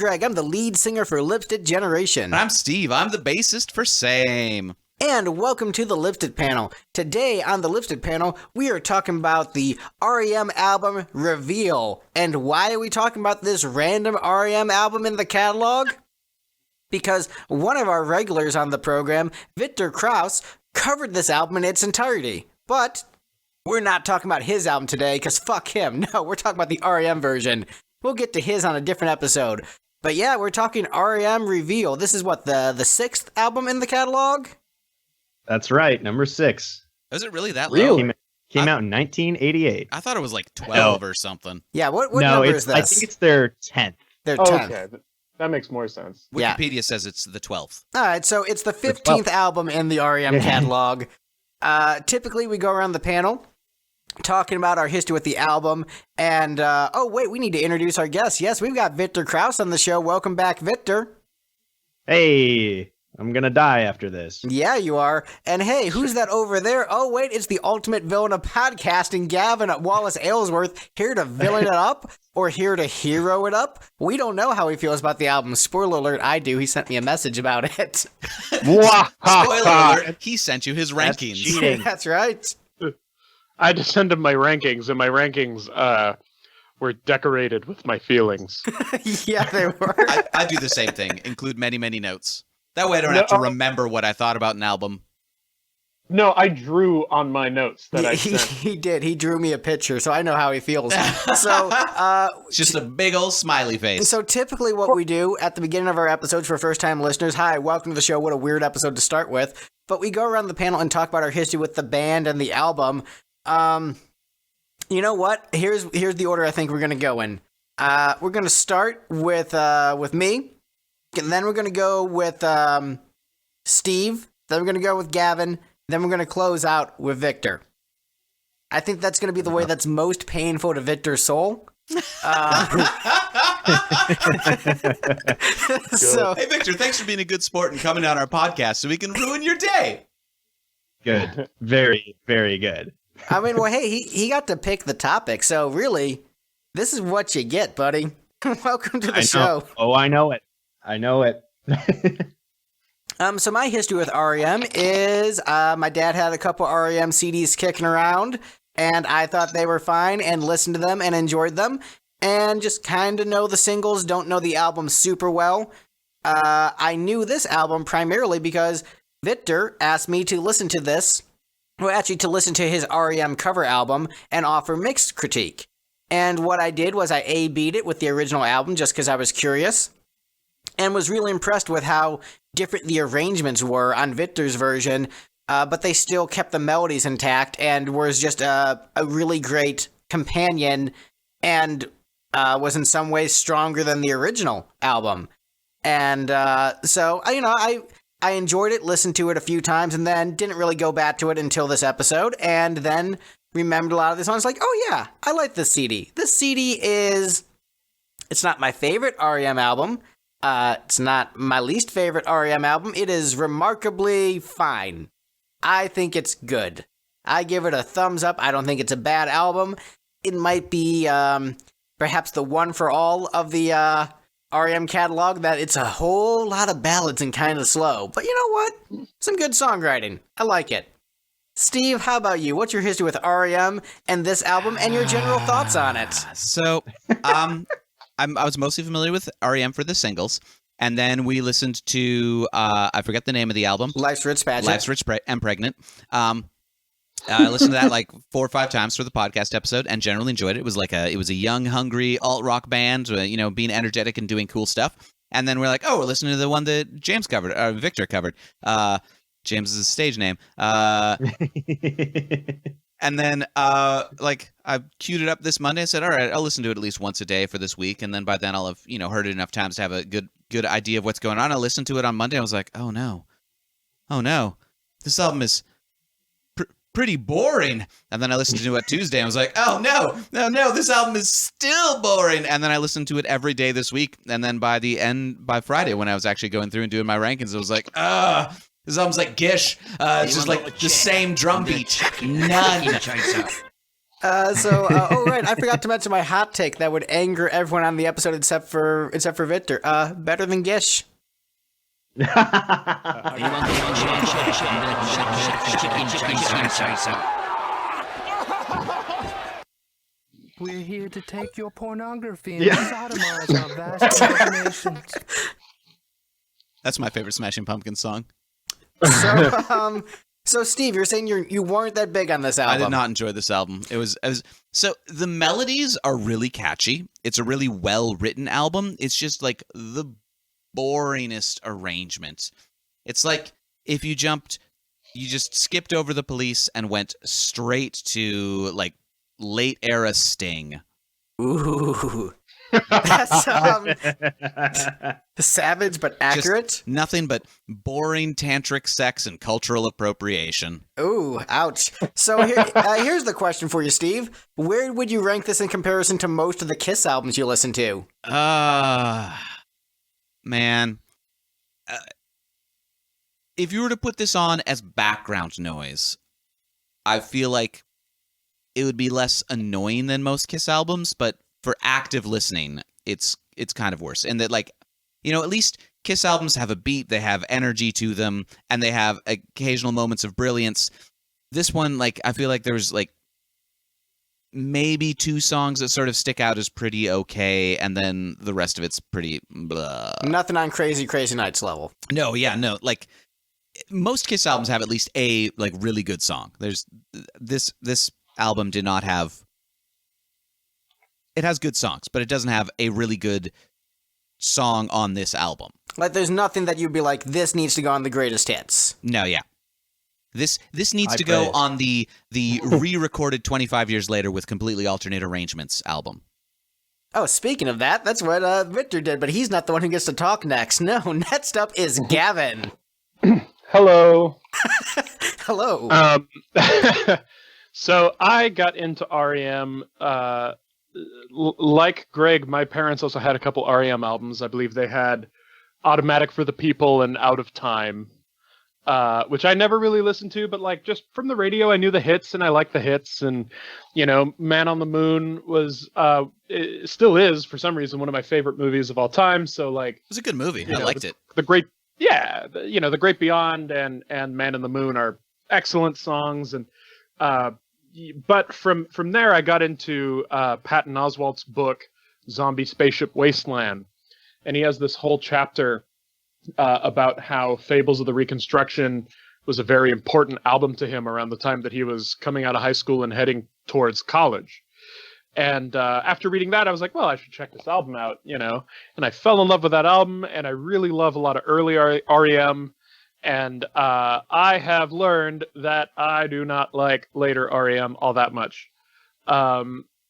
Greg. I'm the lead singer for Lipstick Generation. And I'm Steve. I'm the bassist for Same. And welcome to the Lipstick Panel. Today on the Lipstick Panel, we are talking about the REM album Reveal. And why are we talking about this random REM album in the catalog? Because one of our regulars on the program, Victor Krause, covered this album in its entirety. But we're not talking about his album today, because fuck him. No, we're talking about the REM version. We'll get to his on a different episode. But yeah, we're talking REM Reveal. This is what, the sixth album in the catalog? That's right, number 6. Is it really that low? Came out in 1988. I thought it was like 12 or something. Yeah, what number is this? I think it's their 10th. Their 10th. Okay, that makes more sense. Wikipedia says it's the 12th. All right, so it's the 15th album in the REM catalog. Typically, we go around the panel talking about our history with the album. And, oh, wait, we need to introduce our guest. Yes, we've got Victor Krause on the show. Welcome back, Victor. Hey, I'm going to die after this. Yeah, you are. And hey, who's that over there? Oh, wait, it's the ultimate villain of podcasting, Gavin Wallace-Ailsworth, here to villain it up or here to hero it up. We don't know how he feels about the album. Spoiler alert, I do. He sent me a message about it. Spoiler alert, he sent you his rankings. That's cheating. That's right. I just sent him my rankings, and my rankings were decorated with my feelings. Yeah, they were. I do the same thing. Include many, many notes. That way I don't have to remember what I thought about an album. No, I drew on my notes that I sent. He did. He drew me a picture, so I know how he feels. So, it's just a big old smiley face. So typically what we do at the beginning of our episodes for first-time listeners, hi, welcome to the show. What a weird episode to start with. But we go around the panel and talk about our history with the band and the album. You know what? Here's the order I think we're going to go in. We're going to start with me. And then we're going to go with Steve. Then we're going to go with Gavin. Then we're going to close out with Victor. I think that's going to be the way that's most painful to Victor's soul. So, hey, Victor, thanks for being a good sport and coming on our podcast so we can ruin your day. Good. Very, very good. I mean, well, hey, he got to pick the topic, so really, this is what you get, buddy. Welcome to the show. Oh, I know it. I know it. So my history with REM is my dad had a couple REM CDs kicking around, and I thought they were fine and listened to them and enjoyed them, and just kind of know the singles, don't know the album super well. I knew this album primarily because Victor asked me to listen to this. Well, actually, to listen to his REM cover album and offer mixed critique. And what I did was I A-B'd it with the original album just because I was curious, and was really impressed with how different the arrangements were on Victor's version, but they still kept the melodies intact and was just a really great companion and was in some ways stronger than the original album. And so, I enjoyed it, listened to it a few times, and then didn't really go back to it until this episode, and then remembered a lot of the songs, like, oh yeah, I like this CD. This CD it's not my favorite REM album, it's not my least favorite REM album, it is remarkably fine. I think it's good. I give it a thumbs up. I don't think it's a bad album. It might be, perhaps the one for all of the, REM catalog, that it's a whole lot of ballads and kind of slow. But you know what? Some good songwriting. I like it. Steve, how about you? What's your history with REM and this album and your general thoughts on it? So, I was mostly familiar with REM for the singles, and then we listened to, I forget the name of the album. Life's Rich Pageant. Life's Rich and Pregnant. I listened to that like 4 or 5 times for the podcast episode and generally enjoyed it. It was a young, hungry alt-rock band, being energetic and doing cool stuff. And then we're like, oh, we're listening to the one that Victor covered. James is his stage name. And then I queued it up this Monday. I said, all right, I'll listen to it at least once a day for this week. And then by then I'll have, heard it enough times to have a good idea of what's going on. I listened to it on Monday. I was like, oh no, this album is pretty boring. And then I listened to it Tuesday and I was like, oh no, this album is still boring. And then I listened to it every day this week. And then by Friday, when I was actually going through and doing my rankings, I was like, this album's like Gish. It's just like the same drum beat. None. Oh right, I forgot to mention my hot take that would anger everyone on the episode except for Victor. Better than Gish. We're here to take your pornography and sodomize our vast imaginations. That's my favorite Smashing Pumpkins song. So Steve, you're saying you weren't that big on this album. I did not enjoy this album. It was so the melodies are really catchy. It's a really well-written album. It's just like the boringest arrangement. It's like if you just skipped over the Police and went straight to like late era Sting. Ooh. That's savage but accurate. Just nothing but boring tantric sex and cultural appropriation. Ooh, ouch. So here's the question for you, Steve. Where would you rank this in comparison to most of the Kiss albums you listen to? Man. If you were to put this on as background noise, I feel like it would be less annoying than most Kiss albums, but for active listening, it's kind of worse. And that, like, you know, at least Kiss albums have a beat, they have energy to them, and they have occasional moments of brilliance. This one, like, I feel like there's, like, maybe 2 songs that sort of stick out as pretty okay, and then the rest of it's pretty blah. Nothing on Crazy Crazy Nights level. No, like, most Kiss albums have at least a, like, really good song. There's this album did not have... It has good songs, but it doesn't have a really good song on this album. Like, there's nothing that you'd be like, this needs to go on the greatest hits. No, yeah. This needs to go on the re-recorded 25 years later with completely alternate arrangements album. Oh, speaking of that, that's what Victor did, but he's not the one who gets to talk next. No, next up is Gavin. Hello. Hello. So I got into REM. Like Greg, my parents also had a couple REM albums. I believe they had Automatic for the People and Out of Time, which I never really listened to, but like just from the radio, I knew the hits and I liked the hits. And, you know, Man on the Moon was, it still is for some reason, one of my favorite movies of all time. So like, It was a good movie. I liked it. The Great Beyond and Man on the Moon are excellent songs. And, but from there, I got into Patton Oswalt's book, Zombie Spaceship Wasteland. And he has this whole chapter about how Fables of the Reconstruction was a very important album to him around the time that he was coming out of high school and heading towards college. And after reading that, I was like, well, I should check this album out, you know. And I fell in love with that album, and I really love a lot of early REM. And I have learned that I do not like later REM all that much.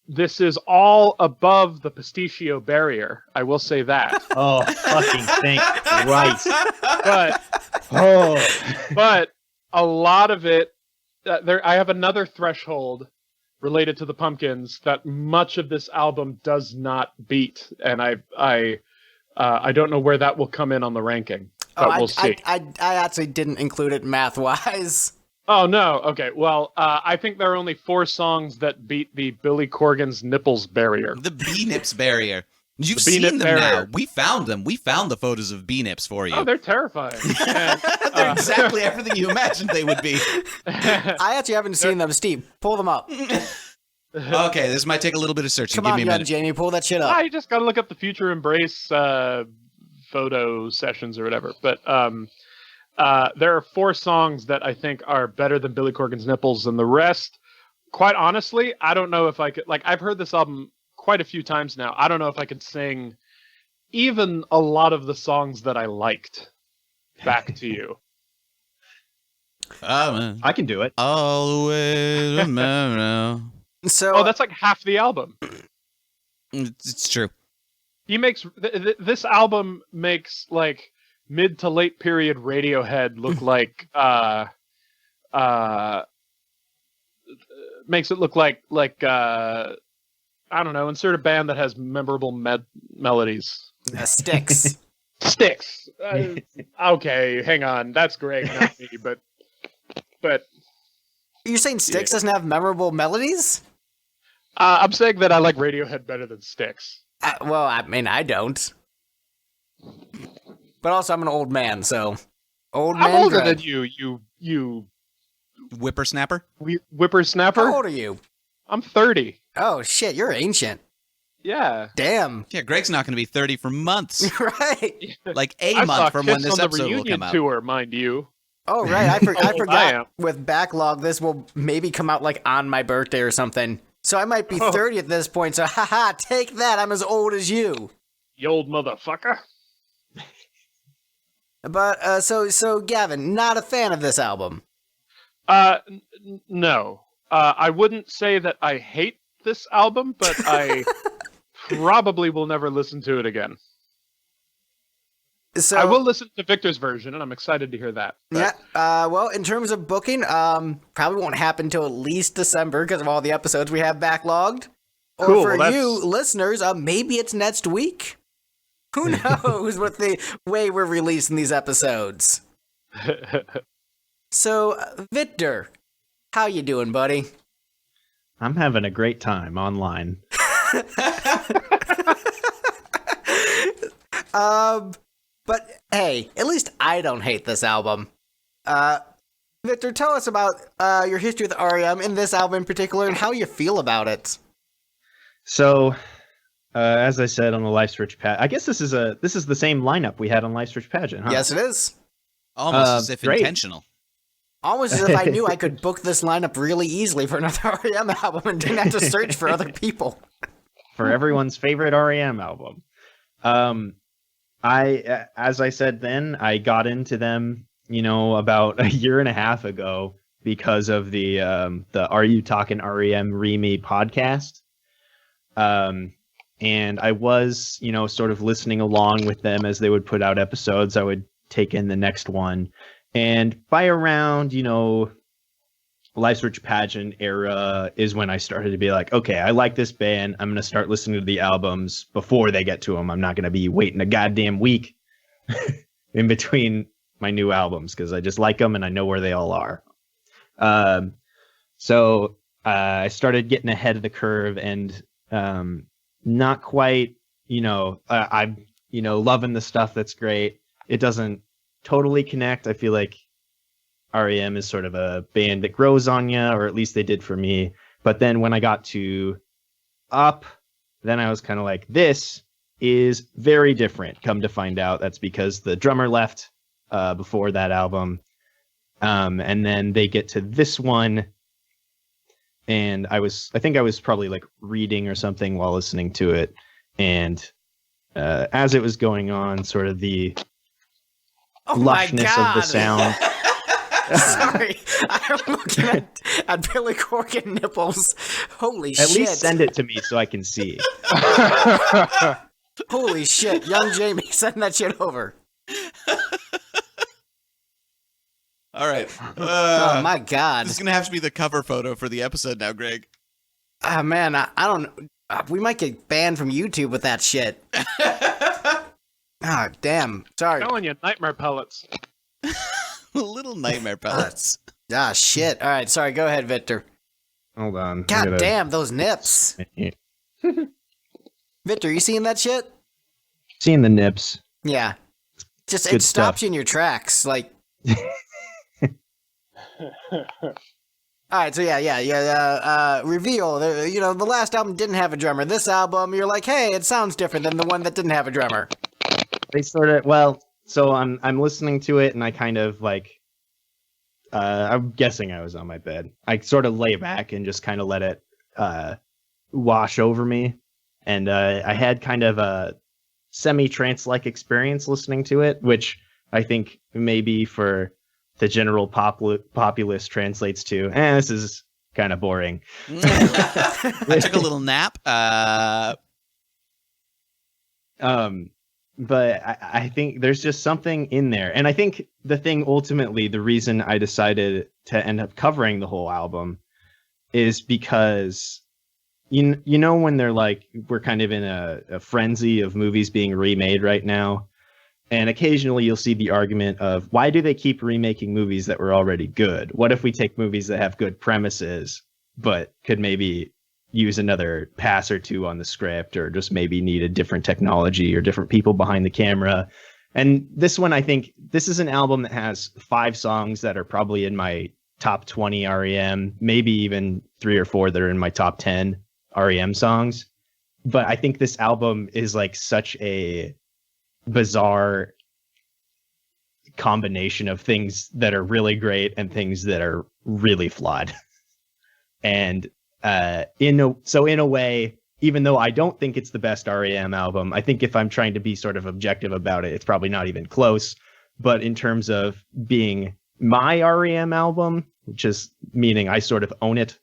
This is all above the pistachio barrier. I will say that. Oh, fucking thank Christ. But a lot of it, I have another threshold related to the Pumpkins that much of this album does not beat. And I don't know where that will come in on the ranking. But we'll see. I actually didn't include it math-wise. Oh, no. Okay. Well, I think there are only 4 songs that beat the Billy Corgan's nipples barrier. The B-nips barrier. You've seen them now. We found them. We found the photos of B-nips for you. Oh, they're terrifying. And, they're exactly everything you imagined they would be. I actually haven't seen them. Steve, pull them up. Okay, this might take a little bit of searching. Come Give me a minute. Jamie, pull that shit up. You just got to look up the Future Embrace photo sessions or whatever. But there are 4 songs that I think are better than Billy Corgan's nipples, and the rest, quite honestly, I don't know if I could. Like, I've heard this album quite a few times now. I don't know if I could sing even a lot of the songs that I liked back to you. I can do it. All the way to Mero. So, that's like half the album. It's true. He makes this album makes like mid to late period Radiohead look like makes it look like I don't know, insert a band that has memorable melodies. Styx. Styx. Okay, hang on, that's Greg, not me, but You're saying Styx doesn't have memorable melodies? I'm saying that I like Radiohead better than Styx. Well, I mean, I don't. But also, I'm an old man, so old man. I'm older dread. than you Whippersnapper. whippersnapper. How old are you? I'm 30. Oh shit, you're ancient. Yeah. Damn. Yeah, Greg's not going to be 30 for months. Right. Like a I month saw from Kiss when this on the episode will reunion come out. tour, mind you. Oh right, I How old I forgot. am. With backlog, this will maybe come out like on my birthday or something. So I might be 30 at this point. So haha, take that. I'm as old as you. You old motherfucker. But so Gavin, not a fan of this album. No. I wouldn't say that I hate this album, but I probably will never listen to it again. So I will listen to Victor's version, and I'm excited to hear that. Yeah. Well, in terms of booking, probably won't happen till at least December because of all the episodes we have backlogged. Or Cool, for that's- you listeners, maybe it's next week. Who knows what the way we're releasing these episodes? So, Victor, how you doing, buddy? I'm having a great time online. But hey, at least I don't hate this album. Victor, tell us about your history with REM in this album in particular and how you feel about it. So, as I said on the Life Search Pageant, I guess this is the same lineup we had on Life Search Pageant, huh? Yes, it is. Almost as if great. intentional. Almost as if I knew I could book this lineup really easily for another REM album and didn't have to search for other people. For everyone's favorite REM album. As I said then, I got into them, about a year and a half ago because of the Are You Talking REM Re-Me podcast. And I was, sort of listening along with them as they would put out episodes. I would take in the next one. And by around, Life Search Pageant era is when I started to be like, okay, I like this band. I'm going to start listening to the albums before they get to them. I'm not going to be waiting a goddamn week in between my new albums because I just like them and I know where they all are. So I started getting ahead of the curve and not quite, I'm, loving the stuff that's great. It doesn't totally connect. I feel like REM is sort of a band that grows on you, or at least they did for me. But then when I got to Up, then I was kind of like, this is very different. Come to find out, that's because the drummer left before that album. And then they get to this one, and I think I was probably like reading or something while listening to it. And as it was going on, sort of the lushness of the sound. Sorry, I'm looking at Billy Corgan nipples. Holy shit. At least send it to me so I can see. Holy shit, young Jamie, send that shit over. All right. Oh my god. This is going to have to be the cover photo for the episode now, Greg. Ah man, I don't. We might get banned from YouTube with that shit. Ah, damn. Sorry. I'm telling you, nightmare pellets. Little nightmare pellets. Ah, shit. All right, sorry. Go ahead, Victor. Hold on. God damn, those nips. Victor, you seeing that shit? Seeing the nips. Yeah. Just, it Good stops stuff. you in your tracks. Like. All right, so reveal. The last album didn't have a drummer. This album, you're like, hey, it sounds different than the one that didn't have a drummer. They sort of, so I'm listening to it and I kind of like, I'm guessing I was on my bed. I sort of lay back and just kind of let it wash over me. And I had kind of a semi-trance-like experience listening to it, which I think maybe for the general populace translates to, this is kind of boring. I took a little nap. But I think there's just something in there. And I think the reason I decided to end up covering the whole album is because, when they're like, we're kind of in a frenzy of movies being remade right now. And occasionally you'll see the argument of, why do they keep remaking movies that were already good? What if we take movies that have good premises, but could maybe use another pass or two on the script, or just maybe need a different technology or different people behind the camera. And this one, I think this is an album that has 5 songs that are probably in my top 20 REM, maybe even 3 or 4 that are in my top 10 REM songs. But I think this album is like such a bizarre combination of things that are really great and things that are really flawed. And in a way, even though I don't think it's the best REM album, I think if I'm trying to be sort of objective about it, it's probably not even close. But in terms of being my REM album, which is meaning I sort of own it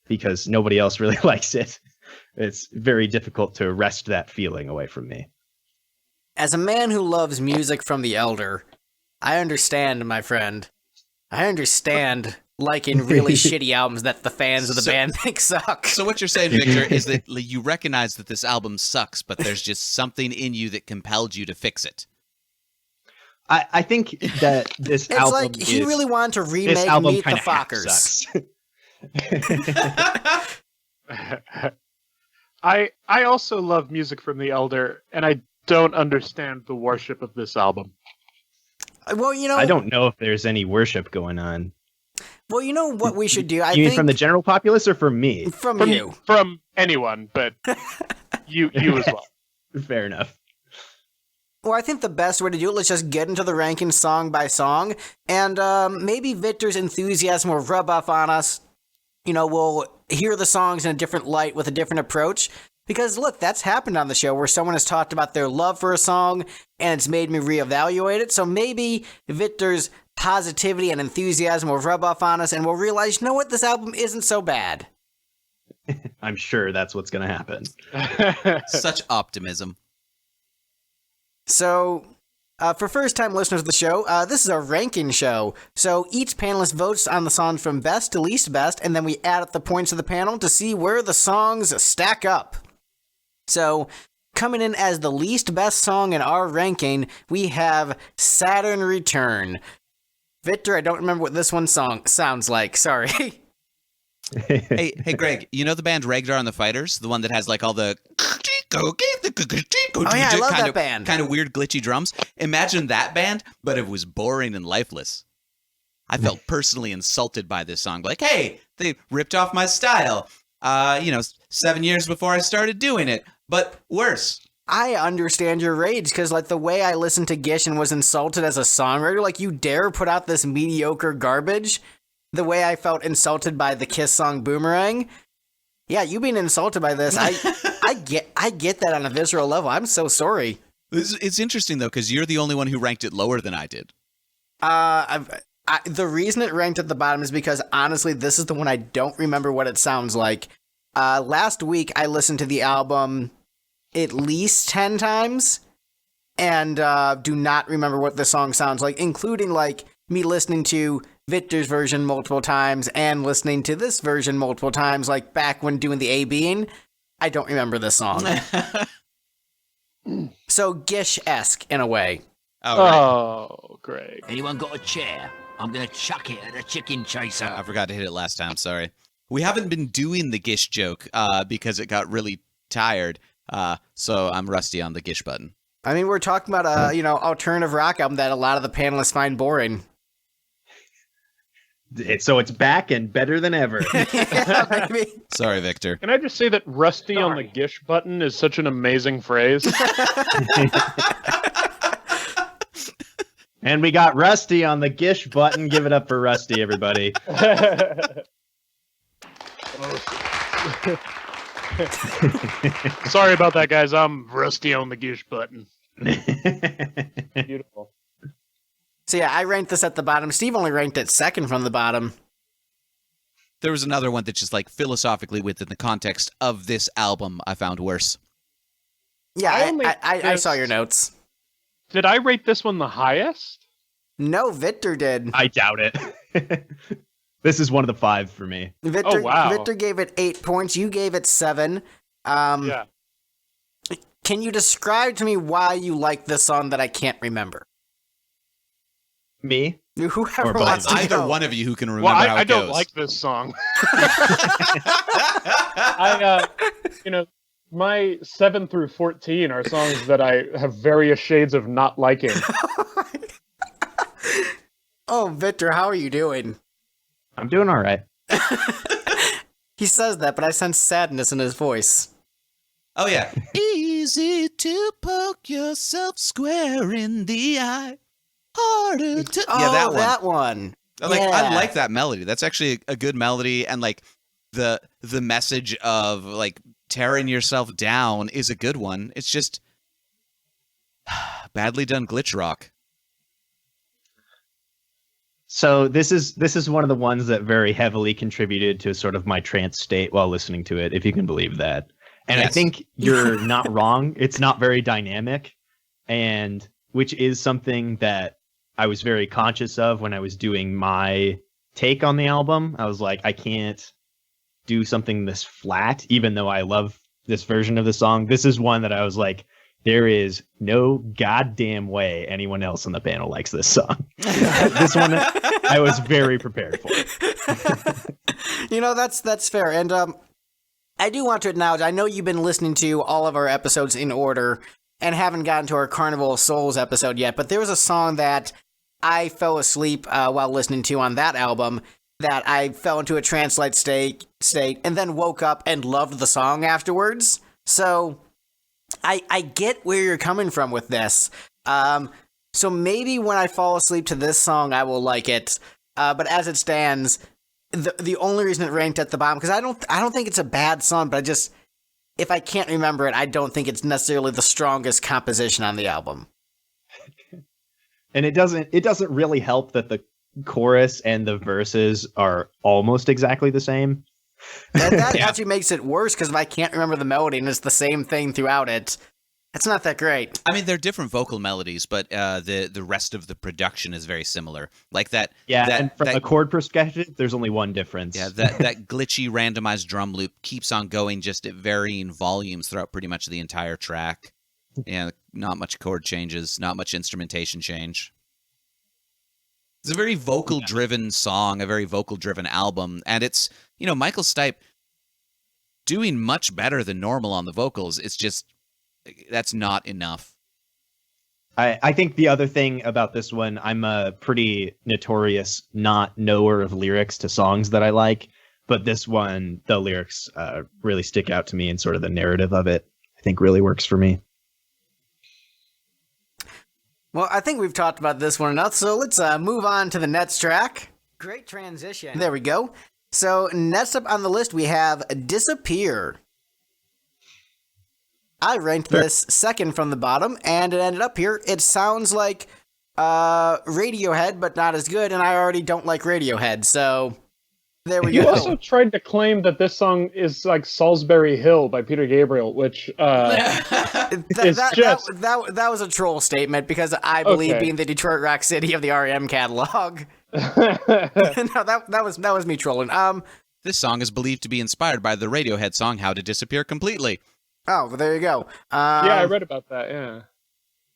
because nobody else really likes it, it's very difficult to wrest that feeling away from me. As a man who loves music from the Elder, I understand, my friend. I understand liking really shitty albums that the fans of the band think suck. So what you're saying, Victor, is that you recognize that this album sucks, but there's just something in you that compelled you to fix it. I think that this it's album like he really wanted to remake Meet the Fockers. I also love music from the Elder, and I don't understand the worship of this album. Well, you know, I don't know if there's any worship going on. Well, you know what we should do? You mean from the general populace or from me? From you. From anyone, but you as well. Fair enough. Well, I think the best way to do it, let's just get into the ranking song by song, and maybe Victor's enthusiasm will rub off on us. You know, we'll hear the songs in a different light with a different approach. Because, look, that's happened on the show where someone has talked about their love for a song, and it's made me reevaluate it. So maybe Victor's positivity and enthusiasm will rub off on us, and we'll realize, you know what, this album isn't so bad. I'm sure that's what's going to happen. Such optimism. So, for first-time listeners of the show, this is a ranking show. So each panelist votes on the songs from best to least best, and then we add up the points of the panel to see where the songs stack up. So, coming in as the least best song in our ranking, we have Saturn Return. Victor, I don't remember what this one song sounds like. Sorry. Hey, Greg, you know the band Ragnar and the Fighters? The one that has like all the... Oh yeah, I love that band. Kind of weird glitchy drums. Imagine that band, but it was boring and lifeless. I felt personally insulted by this song. Like, hey, they ripped off my style. 7 years before I started doing it, but worse. I understand your rage, because like the way I listened to Gish and was insulted as a songwriter, like you dare put out this mediocre garbage, the way I felt insulted by the Kiss song Boomerang. Yeah, you being insulted by this, I get that on a visceral level. I'm so sorry. It's interesting though, because you're the only one who ranked it lower than I did. The reason it ranked at the bottom is because honestly, this is the one I don't remember what it sounds like. Last week I listened to the album at least 10 times and do not remember what the song sounds like, including like me listening to Victor's version multiple times and listening to this version multiple times, like back when doing the A-Being. I don't remember this song. So Gish-esque in a way. Oh, great. Anyone got a chair? I'm going to chuck it at a chicken chaser. I forgot to hit it last time, sorry. We haven't been doing the Gish joke because it got really tired, so I'm rusty on the Gish button. I mean, we're talking about a, alternative rock album that a lot of the panelists find boring. So it's back and better than ever. Yeah, maybe. Sorry, Victor. Can I just say that rusty on the Gish button is such an amazing phrase? And we got Rusty on the Gish button. Give it up for Rusty, everybody. Sorry about that, guys. I'm rusty on the Gish button. Beautiful. So yeah, I ranked this at the bottom. Steve only ranked it second from the bottom. There was another one that just like philosophically within the context of this album I found worse. Yeah, I saw your notes. Did I rate this one the highest? No, Victor did. I doubt it. This is one of the 5 for me. Victor, oh, wow. Victor gave it 8 points. You gave it 7. Yeah. Can you describe to me why you like this song that I can't remember? Me? Whoever Or both. wants to Either go. one of you who can remember Well, how I it don't goes. like this song. My 7 through 14 are songs that I have various shades of not liking. Oh, Victor, how are you doing? I'm doing all right. He says that, but I sense sadness in his voice. Oh yeah. Easy to poke yourself square in the eye. Harder to Oh, that one. that one. Like I Yeah. like that melody. That's actually a good melody, and like the message of like tearing yourself down is a good one. It's just badly done glitch rock. So this is one of the ones that very heavily contributed to sort of my trance state while listening to it, if you can believe that. And I Yes. think you're not wrong. It's not very dynamic, and which is something that I was very conscious of when I was doing my take on the album. I was like, I can't do something this flat, even though I love this version of the song. This is one that I was like, there is no goddamn way anyone else on the panel likes this song. This one I was very prepared for. That's fair. And I do want to acknowledge, I know you've been listening to all of our episodes in order and haven't gotten to our Carnival of Souls episode yet, but there was a song that I fell asleep while listening to on that album that I fell into a trance-like state and then woke up and loved the song afterwards. So I get where you're coming from with this. So maybe when I fall asleep to this song, I will like it. But as it stands, the only reason it ranked at the bottom, because I don't think it's a bad song, but if I can't remember it, I don't think it's necessarily the strongest composition on the album. And it doesn't really help that the chorus and the verses are almost exactly the same. That actually makes it worse, because if I can't remember the melody and it's the same thing throughout it, it's not that great. I mean, they're different vocal melodies, but the rest of the production is very similar. Like that. Yeah, that, and from that, a chord perspective, there's only one difference. Yeah, that glitchy randomized drum loop keeps on going just at varying volumes throughout pretty much the entire track. Yeah, not much chord changes, not much instrumentation change. It's a very vocal-driven song, a very vocal-driven album, and it's, Michael Stipe doing much better than normal on the vocals. It's just, that's not enough. I think the other thing about this one, I'm a pretty notorious not knower of lyrics to songs that I like, but this one, the lyrics really stick out to me, and sort of the narrative of it, I think, really works for me. Well, I think we've talked about this one enough, so let's move on to the next track. Great transition. There we go. So next up on the list, we have Disappear. I ranked this second from the bottom, and it ended up here. It sounds like Radiohead, but not as good, and I already don't like Radiohead, so there we You go. also tried to claim that this song is like Salisbury Hill by Peter Gabriel, which That was a troll statement, because I believe Okay. being the Detroit Rock City of the REM catalog. No, that was me trolling. This song is believed to be inspired by the Radiohead song "How to Disappear Completely." Oh, well, there you go. yeah, I read about that. Yeah.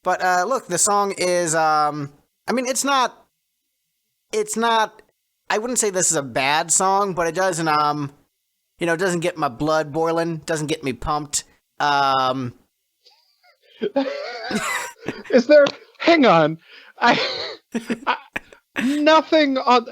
But look, the song is. I mean, it's not. I wouldn't say this is a bad song, but it doesn't. It doesn't get my blood boiling. Doesn't get me pumped. Is there? Hang on. Nothing on.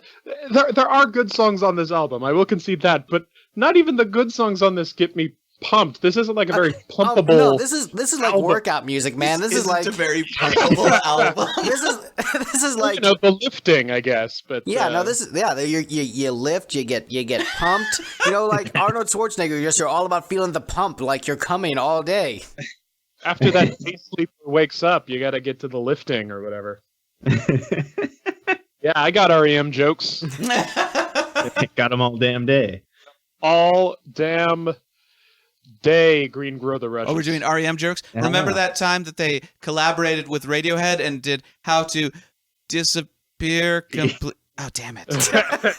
There are good songs on this album. I will concede that, but not even the good songs on this get me pumped. This isn't like a very pumpable. No, this is like album. workout music, man. This is like a very pumpable album. this is like the lifting, I guess. But yeah, no, this is you lift, you get pumped. Like Arnold Schwarzenegger, you're all about feeling the pump, like you're coming all day. after that day sleeper wakes up, you got to get to the lifting or whatever. Yeah, I got REM jokes Got them all damn day. all damn day. Green Grow the Russians. Oh, we're doing REM jokes? Yeah. Remember that time that they collaborated with Radiohead and did How to Disappear Complete... Oh, damn it.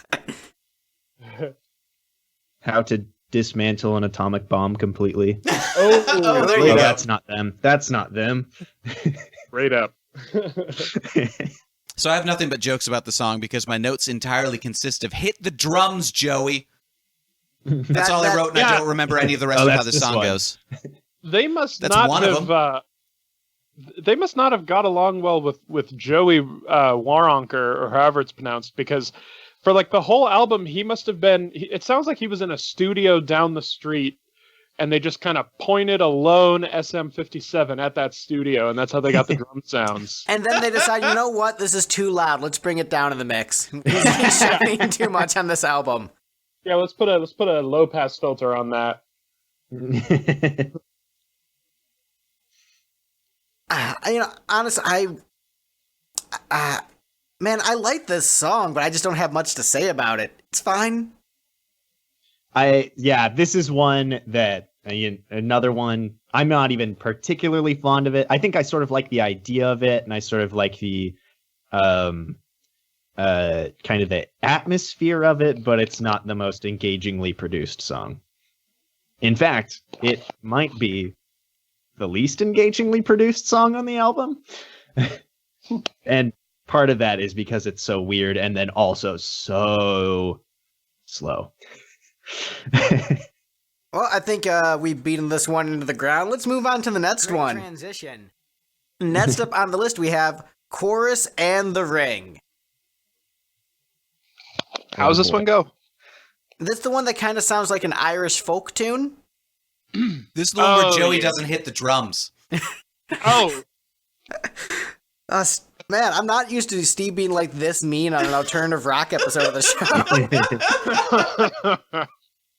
How to dismantle an atomic bomb completely. Oh, there you go. That's not them. That's not them. Straight up. So I have nothing but jokes about the song because my notes entirely consist of "hit the drums, Joey." That's all I wrote, and I don't remember any of the rest of how the song goes. They must That's not one of have. They must not have got along well with Joey Waronker, or however it's pronounced, because for like the whole album, he must have been. It sounds like he was in a studio down the street, and they just kind of pointed a lone SM57 at that studio, and that's how they got the drum sounds. And then they decide, you know what? This is too loud. Let's bring it down in the mix. He's shouting too much on this album. Yeah, let's put a low pass filter on that. Honestly, man, I like this song, but I just don't have much to say about it. It's fine. This is one that another one. I'm not even particularly fond of it. I think I sort of like the idea of it, and I sort of like the kind of the atmosphere of it, but it's not the most engagingly produced song. In fact, it might be the least engagingly produced song on the album. And part of that is because it's so weird and then also so slow. Well, I think we've beaten this one into the ground. Let's move on to the next one. Transition. Next up on the list, we have Chorus and the Ring. How's this one go? This is the one that kind of sounds like an Irish folk tune. This is the one where Joey doesn't hit the drums. Oh, Man, I'm not used to Steve being like this mean on an alternative rock episode of the show.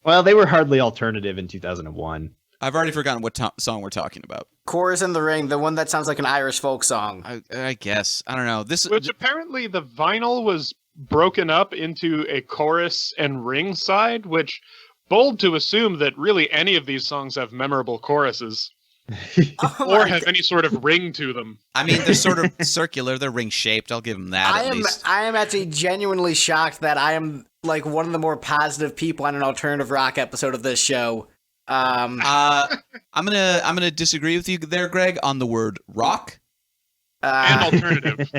Well, they were hardly alternative in 2001. I've already forgotten what song we're talking about. Chorus and the Ring, the one that sounds like an Irish folk song. I guess. I don't know. which apparently the vinyl was broken up into a chorus and ring side, which bold to assume that really any of these songs have memorable choruses. Or have any sort of ring to them. I mean, they're sort of circular. They're ring-shaped. I'll give them that at least. I am actually genuinely shocked that I am like one of the more positive people on an alternative rock episode of this show. I'm gonna disagree with you there, Greg, on the word rock And alternative.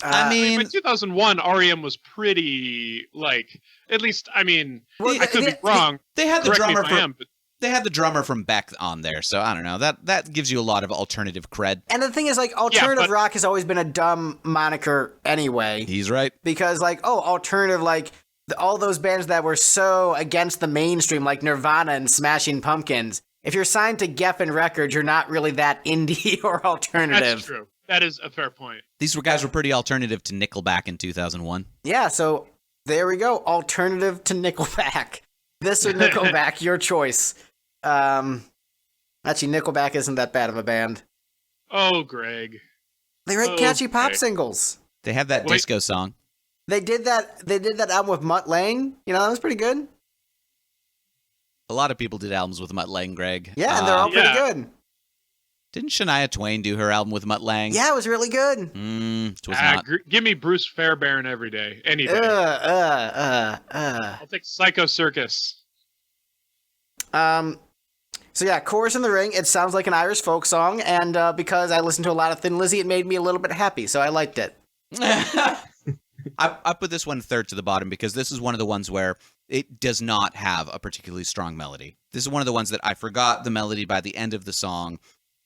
I mean, by 2001, REM was pretty, like, at least, I mean, I could be wrong. They had the Correct me drummer if I am, but They had the drummer from Beck on there, so I don't know. That gives you a lot of alternative cred. And the thing is, like, alternative rock has always been a dumb moniker anyway. He's right. Because, like, alternative, like, all those bands that were so against the mainstream, like Nirvana and Smashing Pumpkins, if you're signed to Geffen Records, you're not really that indie or alternative. that's true. That is a fair point. These guys were pretty alternative to Nickelback in 2001. Yeah, so there we go. Alternative to Nickelback. This or Nickelback, your choice. Actually, Nickelback isn't that bad of a band. Oh, Greg. They write catchy pop singles. They have that disco song. They did that album with Mutt Lange. You know, that was pretty good. A lot of people did albums with Mutt Lange, Greg. Yeah, and they're all pretty good. Didn't Shania Twain do her album with Mutt Lange? Yeah, it was really good. It was not. Give me Bruce Fairbairn every day. Any day. I'll take Psycho Circus. So yeah, Chorus in the Ring, it sounds like an Irish folk song, and because I listened to a lot of Thin Lizzy, it made me a little bit happy, so I liked it. I put this one third to the bottom because this is one of the ones where it does not have a particularly strong melody. This is one of the ones that I forgot the melody by the end of the song.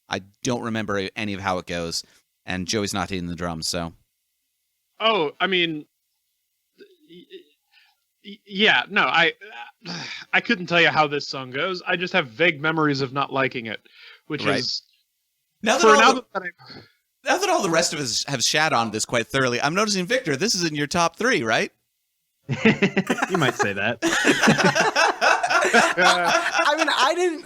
I don't remember any of how it goes, and Joey's not hitting the drums, so. Oh, I mean, yeah, no, I couldn't tell you how this song goes. I just have vague memories of not liking it, which is now that all the rest of us have shat on this quite thoroughly, I'm noticing, Victor, this is in your top 3, right? You might say that. I mean,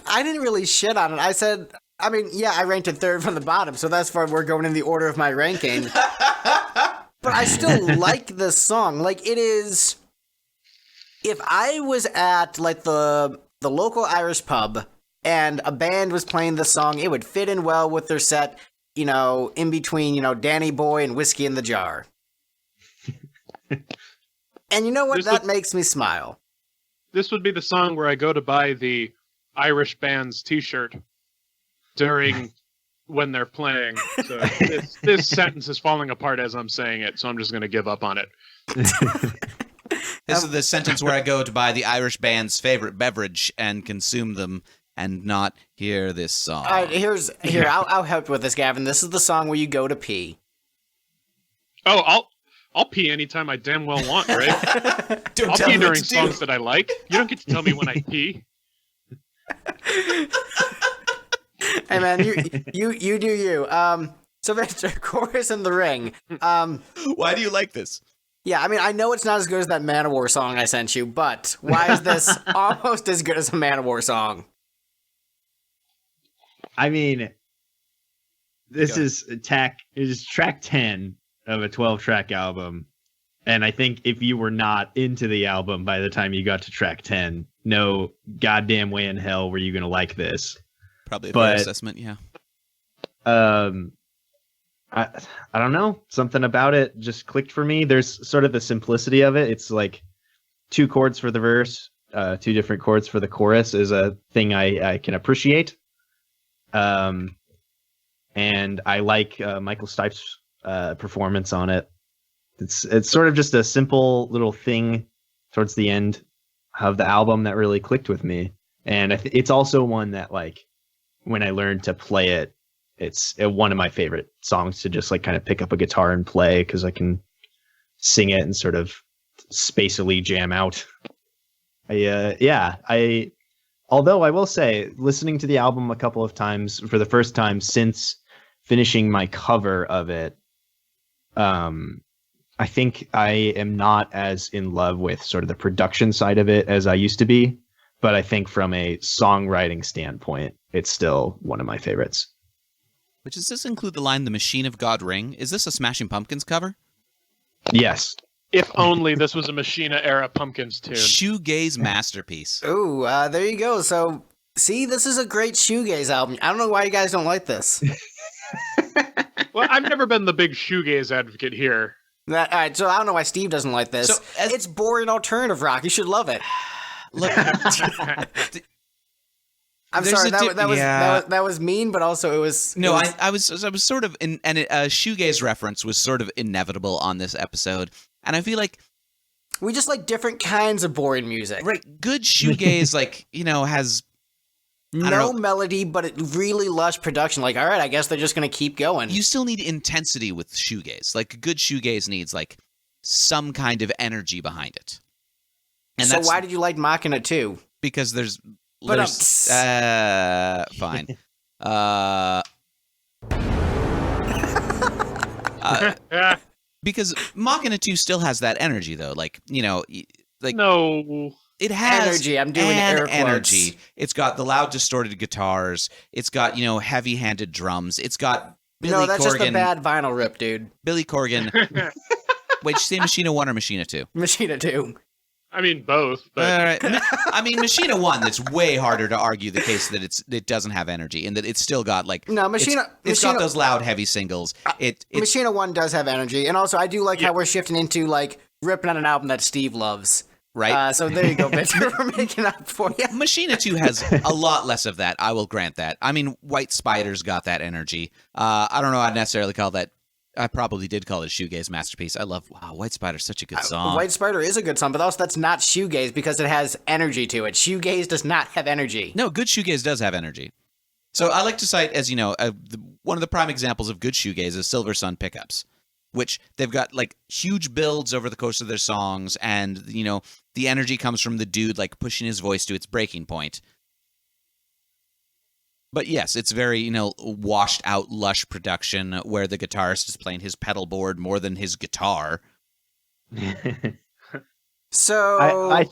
I didn't really shit on it. I said, I mean, yeah, I ranked it third from the bottom, so that's why we're going in the order of my ranking. But I still like this song. Like, it is. If I was at like the local Irish pub and a band was playing this song, it would fit in well with their set, you know, in between, you know, Danny Boy and Whiskey in the Jar. And you know what? That makes me smile. This would be the song where I go to buy the Irish band's t-shirt during when they're playing. So this sentence is falling apart as I'm saying it, so I'm just going to give up on it. This is the sentence where I go to buy the Irish band's favorite beverage and consume them and not hear this song. All right, I'll help you with this, Gavin. This is the song where you go to pee. Oh, I'll pee anytime I damn well want, right? I'll pee during songs that I like. You don't get to tell me when I pee. Hey man, you do you. So Victor, chorus in the ring. Why do you like this? Yeah, I mean, I know it's not as good as that Manowar song I sent you, but why is this almost as good as a Manowar song? I mean, this is track 10 of a 12-track album. And I think if you were not into the album by the time you got to track 10, no goddamn way in hell were you going to like this. Probably a fair assessment, yeah. I don't know. Something about it just clicked for me. There's sort of the simplicity of it. It's like 2 chords for the verse, 2 different chords for the chorus is a thing I can appreciate. And I like Michael Stipe's performance on it. It's sort of just a simple little thing towards the end of the album that really clicked with me. And it's also one that, like, when I learned to play it, it's one of my favorite songs to just like kind of pick up a guitar and play, because I can sing it and sort of spacily jam out. Although I will say, listening to the album a couple of times for the first time since finishing my cover of it, I think I am not as in love with sort of the production side of it as I used to be. But I think from a songwriting standpoint, it's still one of my favorites. But does this include the line, "The Machine of God Ring"? Is this a Smashing Pumpkins cover? Yes. If only this was a Machina-era Pumpkins tune. Shoegaze masterpiece. Ooh, there you go. So, see, this is a great shoegaze album. I don't know why you guys don't like this. Well, I've never been the big shoegaze advocate here. All right, so I don't know why Steve doesn't like this. So, it's boring alternative rock. You should love it. Look, I'm sorry, that was mean, but also it was... No, I was sort of... a shoegaze reference was sort of inevitable on this episode. And I feel like... We just like different kinds of boring music. Right, good shoegaze, has... No melody, but it really lush production. Like, all right, I guess they're just going to keep going. You still need intensity with shoegaze. Like, good shoegaze needs, like, some kind of energy behind it. And so why did you like Machina 2? Because there's fine. Because Machina 2 still has that energy, though. No. It has energy. I'm doing air quotes. Energy. It's got the loud, distorted guitars. It's got, heavy-handed drums. It's got Billy Corgan. No, that's just a bad vinyl rip, dude. Billy Corgan. Wait, did you say Machina 1 or Machina 2? Machina 2. I mean, both. But... All right. I mean, Machina 1, that's way harder to argue the case that it doesn't have energy, and that it's still got, like... No, It's got those loud, heavy singles. Machina 1 does have energy, and also I do like how we're shifting into, like, ripping on an album that Steve loves. Right. So there you go, Victor. We're making up for you. Machina 2 has a lot less of that. I will grant that. I mean, White Spider's got that energy. I don't know. I'd necessarily call that. I probably did call it a shoegaze masterpiece. I love. Wow, White Spider's such a good song. White Spider is a good song, but also that's not shoegaze because it has energy to it. Shoegaze does not have energy. No, good shoegaze does have energy. So I like to cite, as you know, one of the prime examples of good shoegaze is Silver Sun Pickups, which they've got like huge builds over the course of their songs, and the energy comes from the dude like pushing his voice to its breaking point. But yes, it's very washed out, lush production where the guitarist is playing his pedal board more than his guitar. So I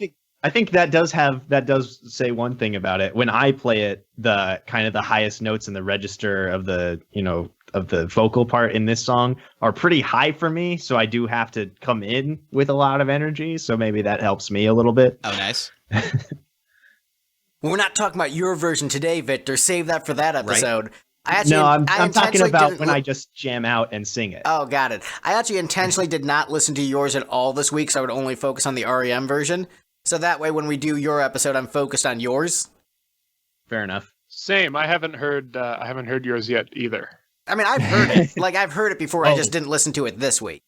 think that does say one thing about it. When I play it, the kind of the highest notes in the register of the of the vocal part in this song are pretty high for me, so I do have to come in with a lot of energy, so maybe that helps me a little bit. Oh, nice. We're not talking about your version today, Victor. Save that for that episode. Right. I'm talking about when I just jam out and sing it. Oh, got it. I actually intentionally did not listen to yours at all this week, so I would only focus on the REM version. So that way, when we do your episode, I'm focused on yours. Fair enough. Same. I haven't heard yours yet either. I mean, I've heard it. Like, I've heard it before. I just didn't listen to it this week.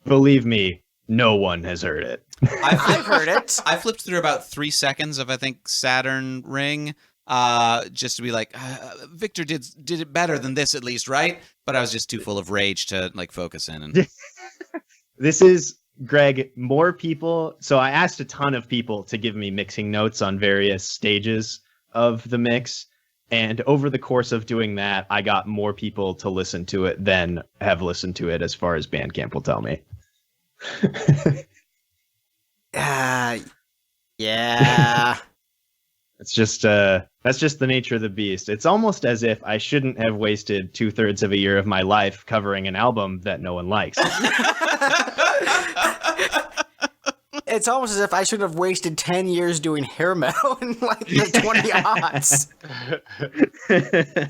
Believe me, no one has heard it. I've heard it. I flipped through about 3 seconds of, I think, Saturn Ring, just to be like, Victor did it better than this at least, right? But I was just too full of rage to like focus in. And This is, Greg, more people. So I asked a ton of people to give me mixing notes on various stages of the mix. And over the course of doing that, I got more people to listen to it than have listened to it, as far as Bandcamp will tell me. Yeah. It's just that's just the nature of the beast. It's almost as if I shouldn't have wasted 2/3 of a year of my life covering an album that no one likes. It's almost as if I should have wasted 10 years doing hair metal in like the 20-aughts.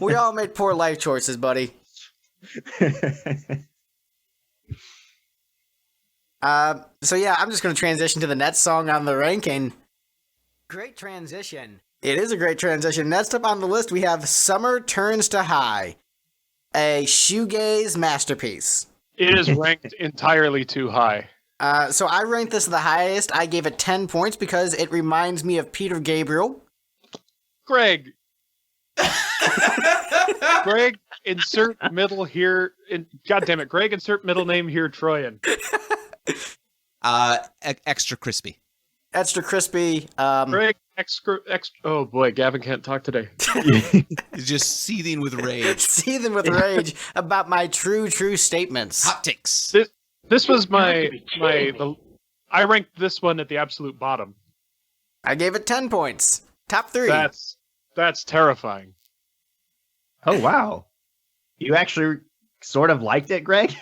We all made poor life choices, buddy. So yeah, I'm just going to transition to the next song on the ranking. Great transition. It is a great transition. Next up on the list, we have Summer Turns to High, a shoegaze masterpiece. It is ranked entirely too high. So I ranked this the highest. I gave it 10 points because it reminds me of Peter Gabriel. Greg. Greg, insert middle here. God damn it, Greg, insert middle name here, Troyan. Extra crispy. Extra crispy. Greg, extra. Oh boy, Gavin can't talk today. He's just seething with rage. Seething with rage about my true statements. Hot takes. This was I ranked this one at the absolute bottom. I gave it 10 points. Top 3. That's terrifying. Oh, wow. You actually sort of liked it, Greg?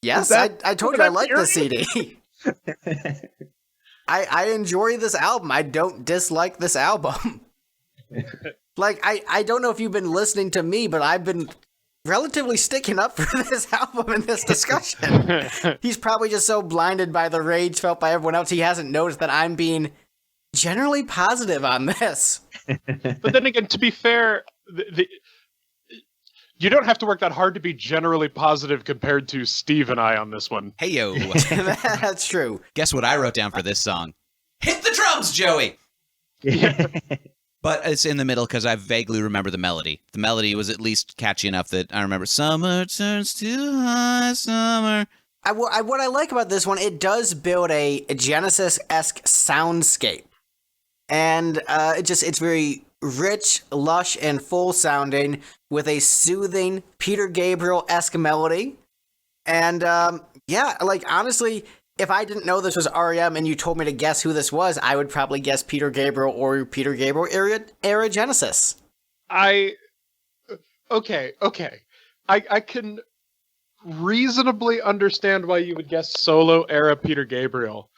Yes, I told you I like this CD. I enjoy this album. I don't dislike this album. Like, I don't know if you've been listening to me, but I've been relatively sticking up for this album in this discussion. He's probably just so blinded by the rage felt by everyone else, he hasn't noticed that I'm being generally positive on this. But then again, to be fair, you don't have to work that hard to be generally positive compared to Steve and I on this one. Hey, yo. That's true. Guess what I wrote down for this song? Hit the drums, Joey! But it's in the middle because I vaguely remember the melody. The melody was at least catchy enough that I remember summer turns to high summer. What I like about this one, it does build a Genesis-esque soundscape. And it's very rich, lush, and full sounding with a soothing Peter Gabriel-esque melody. And honestly, if I didn't know this was REM and you told me to guess who this was, I would probably guess Peter Gabriel or Peter Gabriel era Genesis. Okay. I can reasonably understand why you would guess solo era Peter Gabriel.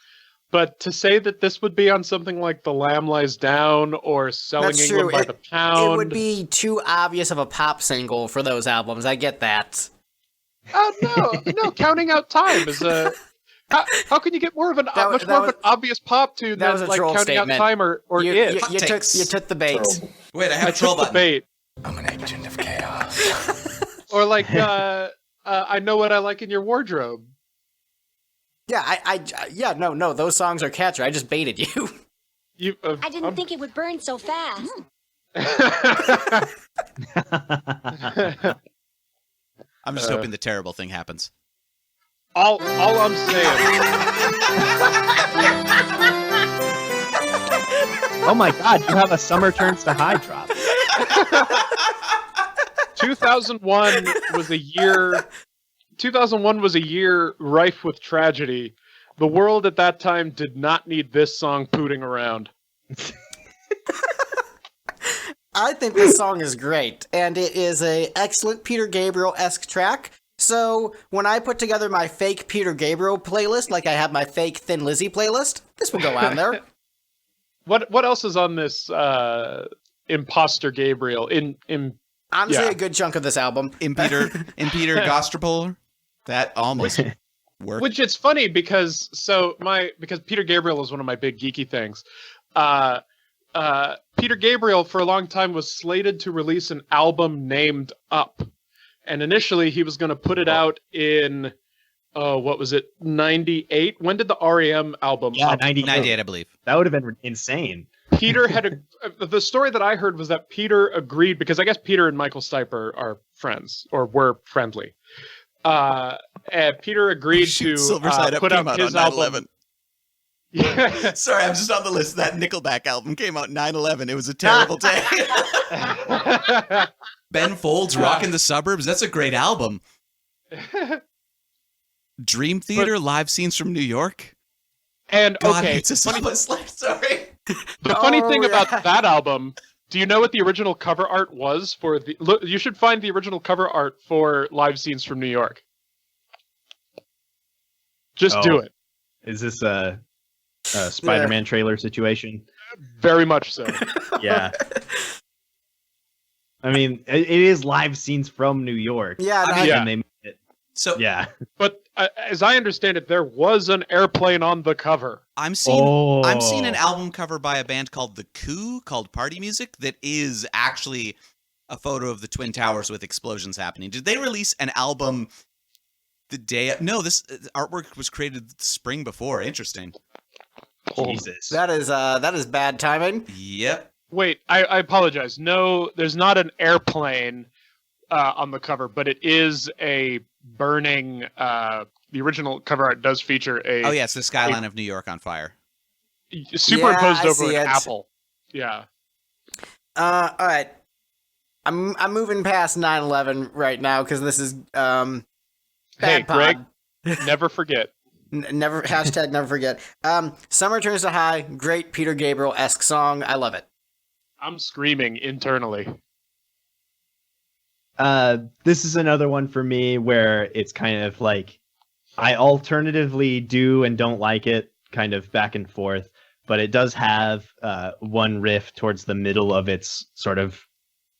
But to say that this would be on something like The Lamb Lies Down or Selling That's England true. by the Pound... It would be too obvious of a pop single for those albums. I get that. Oh, no, Counting Out Time is a... How can you get more of an much more of an obvious pop tune than like Counting statement. Out Time or It? You took the bait. Wait, I have a troll button. Bait. I'm an agent of chaos. Or like I Know What I Like in Your Wardrobe. Yeah, no, those songs are catchy. I just baited you. I didn't think it would burn so fast. I'm just hoping the terrible thing happens. All I'm saying. Oh my God, you have a Summer Turns to High drop. 2001 was a year rife with tragedy. The world at that time did not need this song pooting around. I think this song is great, and it is a excellent Peter Gabriel-esque track. So when I put together my fake Peter Gabriel playlist, like I have my fake Thin Lizzy playlist, this will go on there. What else is on this Imposter Gabriel? Honestly, a good chunk of this album. In Peter Gostropol, that almost worked. Which it's funny because Peter Gabriel is one of my big geeky things. Peter Gabriel for a long time was slated to release an album named Up. And initially he was going to put it out in, what was it, 98? When did the REM album? Yeah, Up 98, I believe. That would have been insane. Peter had the story that I heard was that Peter agreed, because I guess Peter and Michael Stipe are friends, or were friendly. And Peter agreed to Silver Side Up put came out out his on album. 9/11. Yeah. Sorry, I'm just on the list. That Nickelback album came out 9/11. It was a terrible day. Ben Folds, Rockin' the Suburbs. That's a great album. Dream Theater, live scenes from New York. And God okay, hates us on this list. Sorry. the funny thing about that album, do you know what the original cover art was for the? Look, you should find the original cover art for Live Scenes from New York. Just do it. Is this a Spider-Man trailer situation? Very much so. Yeah. I mean, it is live scenes from New York. Yeah, I mean, yeah. And they made it. So Yeah. But as I understand it, there was an airplane on the cover. I'm seeing an album cover by a band called The Coup, called Party Music, that is actually a photo of the Twin Towers with explosions happening. Did they release an album the day? No, this artwork was created the spring before. Interesting. Jesus. That is bad timing. Yep. Wait, I apologize. No, there's not an airplane on the cover, but it is a burning. The original cover art does feature a. Oh yeah, it's the skyline of New York on fire. Superimposed Yeah, I over see an it. apple. Yeah. All right. I'm moving past 9/11 right now because this is bad Hey, pod. Greg, never forget. Never hashtag never forget. Summer Turns to High, great Peter Gabriel-esque song. I love it. I'm screaming internally. This is another one for me where it's kind of like I alternatively do and don't like it, kind of back and forth, but it does have one riff towards the middle of its sort of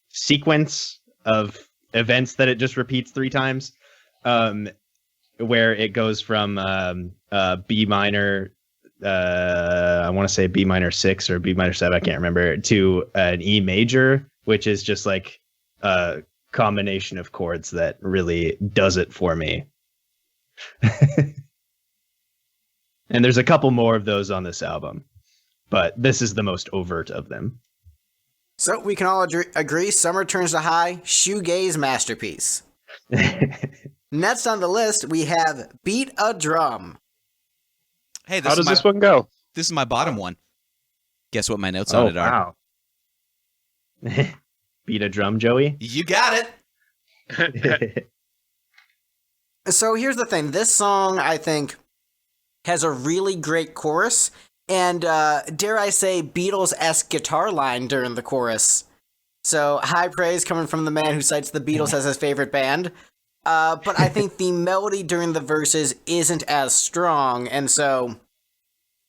sequence of events that it just repeats 3 times, where it goes from B minor, I want to say B minor 6 or B minor 7, I can't remember, to an E major, which is just like a combination of chords that really does it for me. And there's a couple more of those on this album, but this is the most overt of them. So we can all agree Summer Turns to High, shoegaze masterpiece. Next on the list, we have Beat a Drum. Hey, How does this one go? This is my bottom one. Guess what my notes on it are? Wow. Beat a drum, Joey? You got it. So here's the thing. This song, I think, has a really great chorus and, dare I say, Beatles-esque guitar line during the chorus. So high praise coming from the man who cites the Beatles as his favorite band. But I think the melody during the verses isn't as strong, and so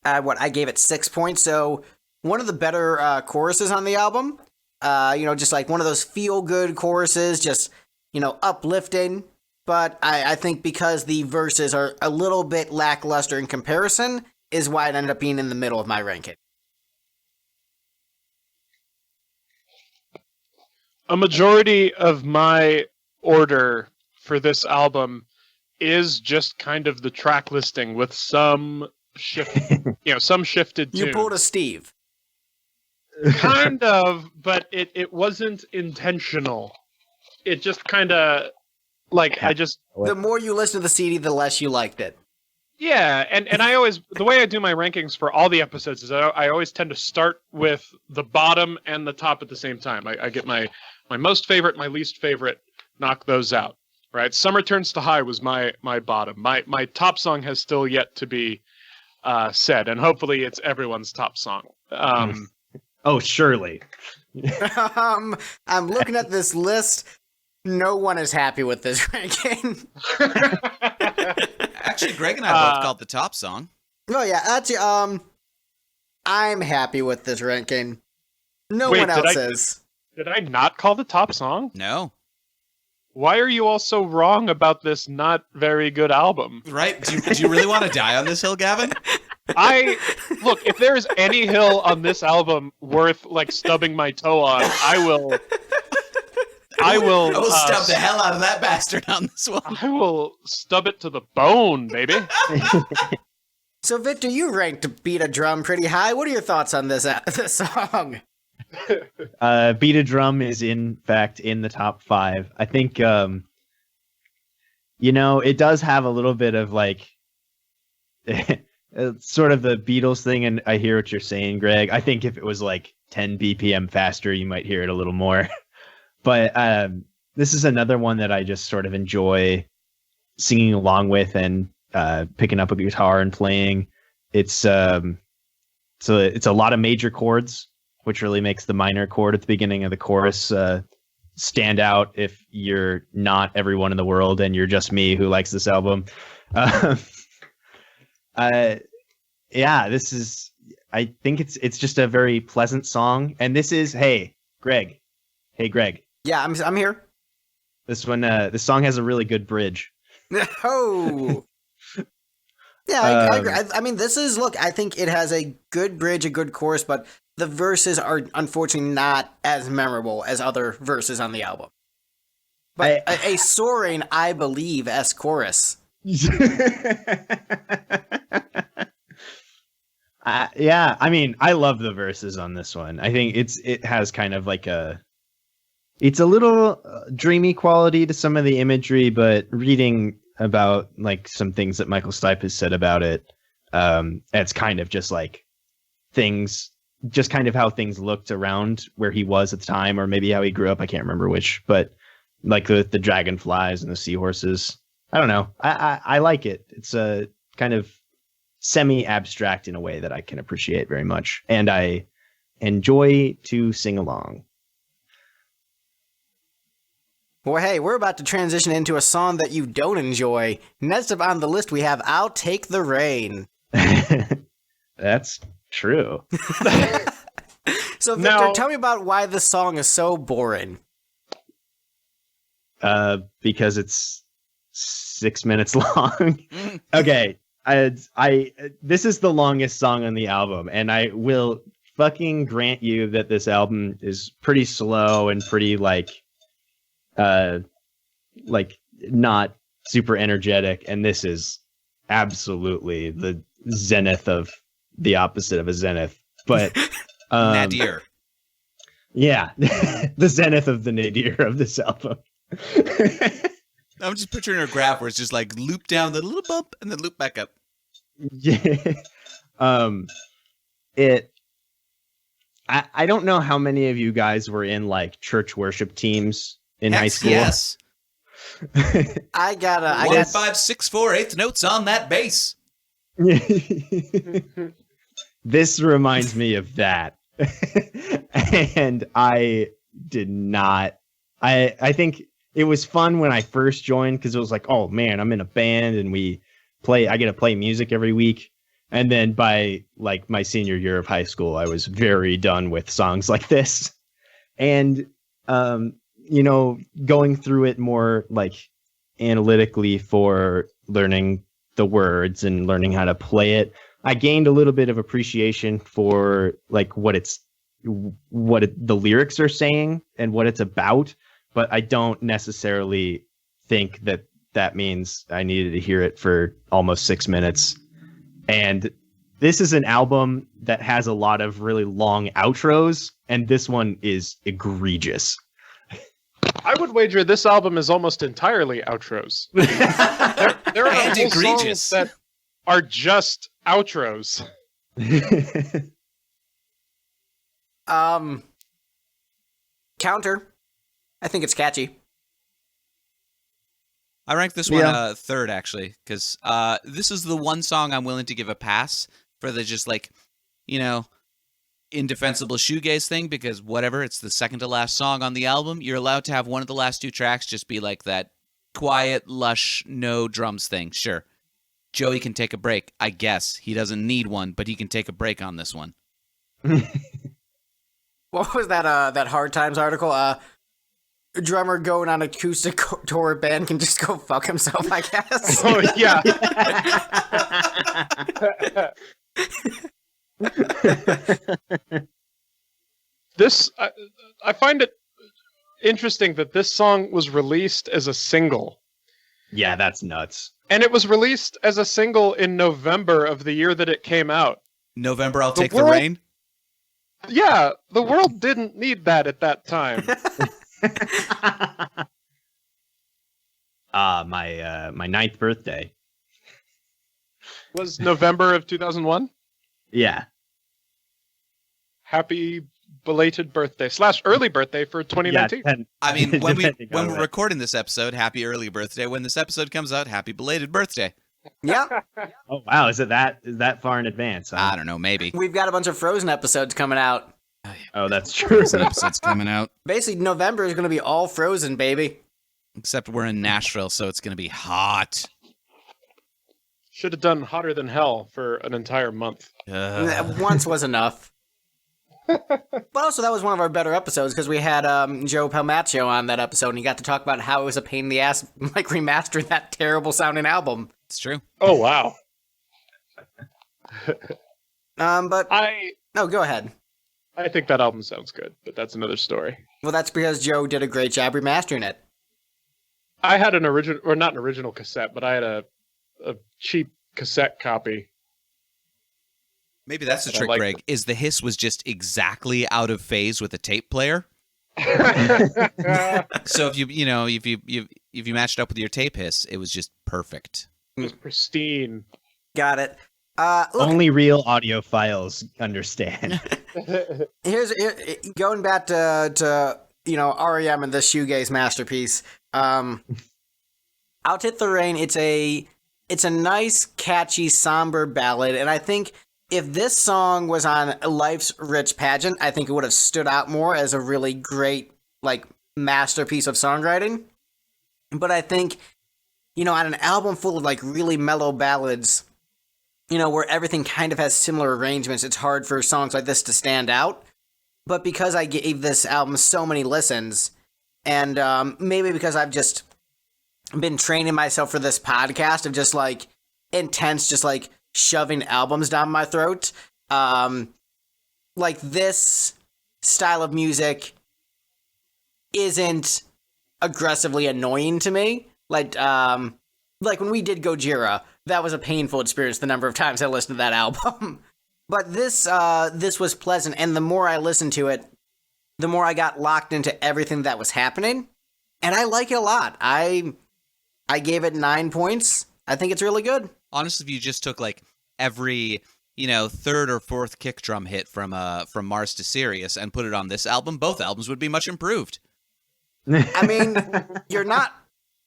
I gave it 6 points. So one of the better choruses on the album. Just like one of those feel-good choruses, just, uplifting. But I think because the verses are a little bit lackluster in comparison, is why it ended up being in the middle of my ranking. A majority of my order for this album is just kind of the track listing with some some shifted tunes. You pulled a Steve. Kind of, but it wasn't intentional. It just kind of The more you listen to the CD, the less you liked it. Yeah, and I always, the way I do my rankings for all the episodes is I always tend to start with the bottom and the top at the same time. I get my most favorite, my least favorite, knock those out. Right? Summer Turns to High was my bottom. My top song has still yet to be said, and hopefully it's everyone's top song. Oh, surely. I'm looking at this list. No one is happy with this ranking. Actually, Greg and I both called the top song. Oh yeah, actually, I'm happy with this ranking. No Wait, one else is. Did I not call the top song? No. Why are you all so wrong about this not very good album? Right? Do you really want to die on this hill, Gavin? Look, if there's any hill on this album worth like stubbing my toe on, I will I will stub the hell out of that bastard on this one. I will stub it to the bone, baby. So, Victor, you ranked Beat a Drum pretty high. What are your thoughts on this song? Beat a Drum is, in fact, in the top 5. I think, it does have a little bit of, like, sort of the Beatles thing, and I hear what you're saying, Greg. I think if it was, like, 10 BPM faster, you might hear it a little more. But this is another one that I just sort of enjoy singing along with and picking up a guitar and playing. It's a lot of major chords, which really makes the minor chord at the beginning of the chorus stand out if you're not everyone in the world and you're just me who likes this album. I think it's just a very pleasant song. And this is, Hey, Greg. Yeah, I'm here. This one, this song has a really good bridge. Oh. Yeah, I agree. I mean, I think it has a good bridge, a good chorus, but the verses are unfortunately not as memorable as other verses on the album. But a soaring, I believe, S chorus. Yeah, I mean, I love the verses on this one. I think it has kind of like it's a little dreamy quality to some of the imagery, but reading about like some things that Michael Stipe has said about it, it's kind of just like things, just kind of how things looked around where he was at the time, or maybe how he grew up. I can't remember which, but like the dragonflies and the seahorses. I don't know. I like it. It's a kind of semi-abstract in a way that I can appreciate very much, and I enjoy to sing along. Well, hey, we're about to transition into a song that you don't enjoy. Next up on the list, we have I'll Take the Rain. That's true. So, Victor, tell me about why this song is so boring. Because it's 6 minutes long. Okay, this is the longest song on the album, and I will fucking grant you that this album is pretty slow and pretty like not super energetic, and this is absolutely the zenith of the opposite of a zenith. But nadir. Yeah, the zenith of the nadir of this album. I'm just picturing a graph where it's just like loop down the little bump and then loop back up. Yeah. I don't know how many of you guys were in like church worship teams in high school. Yes. I got 1, 5, 6, 4, 8 notes on that bass. This reminds me of that. And I did not. I think it was fun when I first joined because it was like, oh man, I'm in a band and I get to play music every week. And then by like my senior year of high school, I was very done with songs like this. And going through it more like analytically for learning the words and learning how to play it, I gained a little bit of appreciation for like the lyrics are saying and what it's about. But I don't necessarily think that means I needed to hear it for almost 6 minutes. And this is an album that has a lot of really long outros, and this one is egregious. I would wager this album is almost entirely outros. there are whole songs that are just outros. Counter. I think it's catchy. I ranked this one third, actually, because this is the one song I'm willing to give a pass for the just like, indefensible shoegaze thing, because whatever, it's the second to last song on the album. You're allowed to have one of the last two tracks just be like that quiet, lush, no drums thing. Sure. Joey can take a break, I guess. He doesn't need one, but he can take a break on this one. What was that Hard Times article? A drummer going on acoustic tour band can just go fuck himself, I guess. Oh, yeah. This I find it interesting that this song was released as a single. Yeah, that's nuts. And it was released as a single in November of the year that it came out. November, I'll The take the world- rain. Yeah, the world didn't need that at that time. My 9th birthday. Was November of 2001? Yeah. Happy belated birthday / early birthday for 2019. Yeah, I mean, when depending on we're what. recording this episode, happy early birthday. When this episode comes out, happy belated birthday. Yeah, Oh wow, is that far in advance? Huh? I don't know, maybe. we've got a bunch of Frozen episodes coming out. Oh, that's true. This episode's coming out. Basically, November is going to be all Frozen, baby. Except we're in Nashville, so it's going to be hot. Should have done Hotter Than Hell for an entire month. Once was enough. But also, that was one of our better episodes because we had Joe Palmaccio on that episode, and he got to talk about how it was a pain in the ass, like remastering that terrible sounding album. It's true. Oh, wow. But I no, go ahead. think that album sounds good, but that's another story. Well, that's because Joe did a great job remastering it. I had an original, or not an original cassette, but I had a cheap cassette copy. Maybe that's the I trick, like Greg, is the hiss was just exactly out of phase with the tape player. So if you matched up with your tape hiss, it was just perfect. It was pristine. Got it. Look, Only real audiophiles understand. going back to REM and the shoegaze masterpiece. Out Hit the Rain. It's a nice, catchy, somber ballad, and I think if this song was on Life's Rich Pageant, I think it would have stood out more as a really great masterpiece of songwriting. But I think on an album full of really mellow ballads, where everything kind of has similar arrangements, it's hard for songs like this to stand out. But because I gave this album so many listens, and maybe because I've just been training myself for this podcast of just intense, just shoving albums down my throat, this style of music isn't aggressively annoying to me. Like when we did Gojira, that was a painful experience the number of times I listened to that album. But this was pleasant, and the more I listened to it, the more I got locked into everything that was happening, and I like it a lot. I gave it 9 points. I think it's really good. Honestly, if you just took every third or fourth kick drum hit from Mars to Sirius and put it on this album, both albums would be much improved. I mean, you're not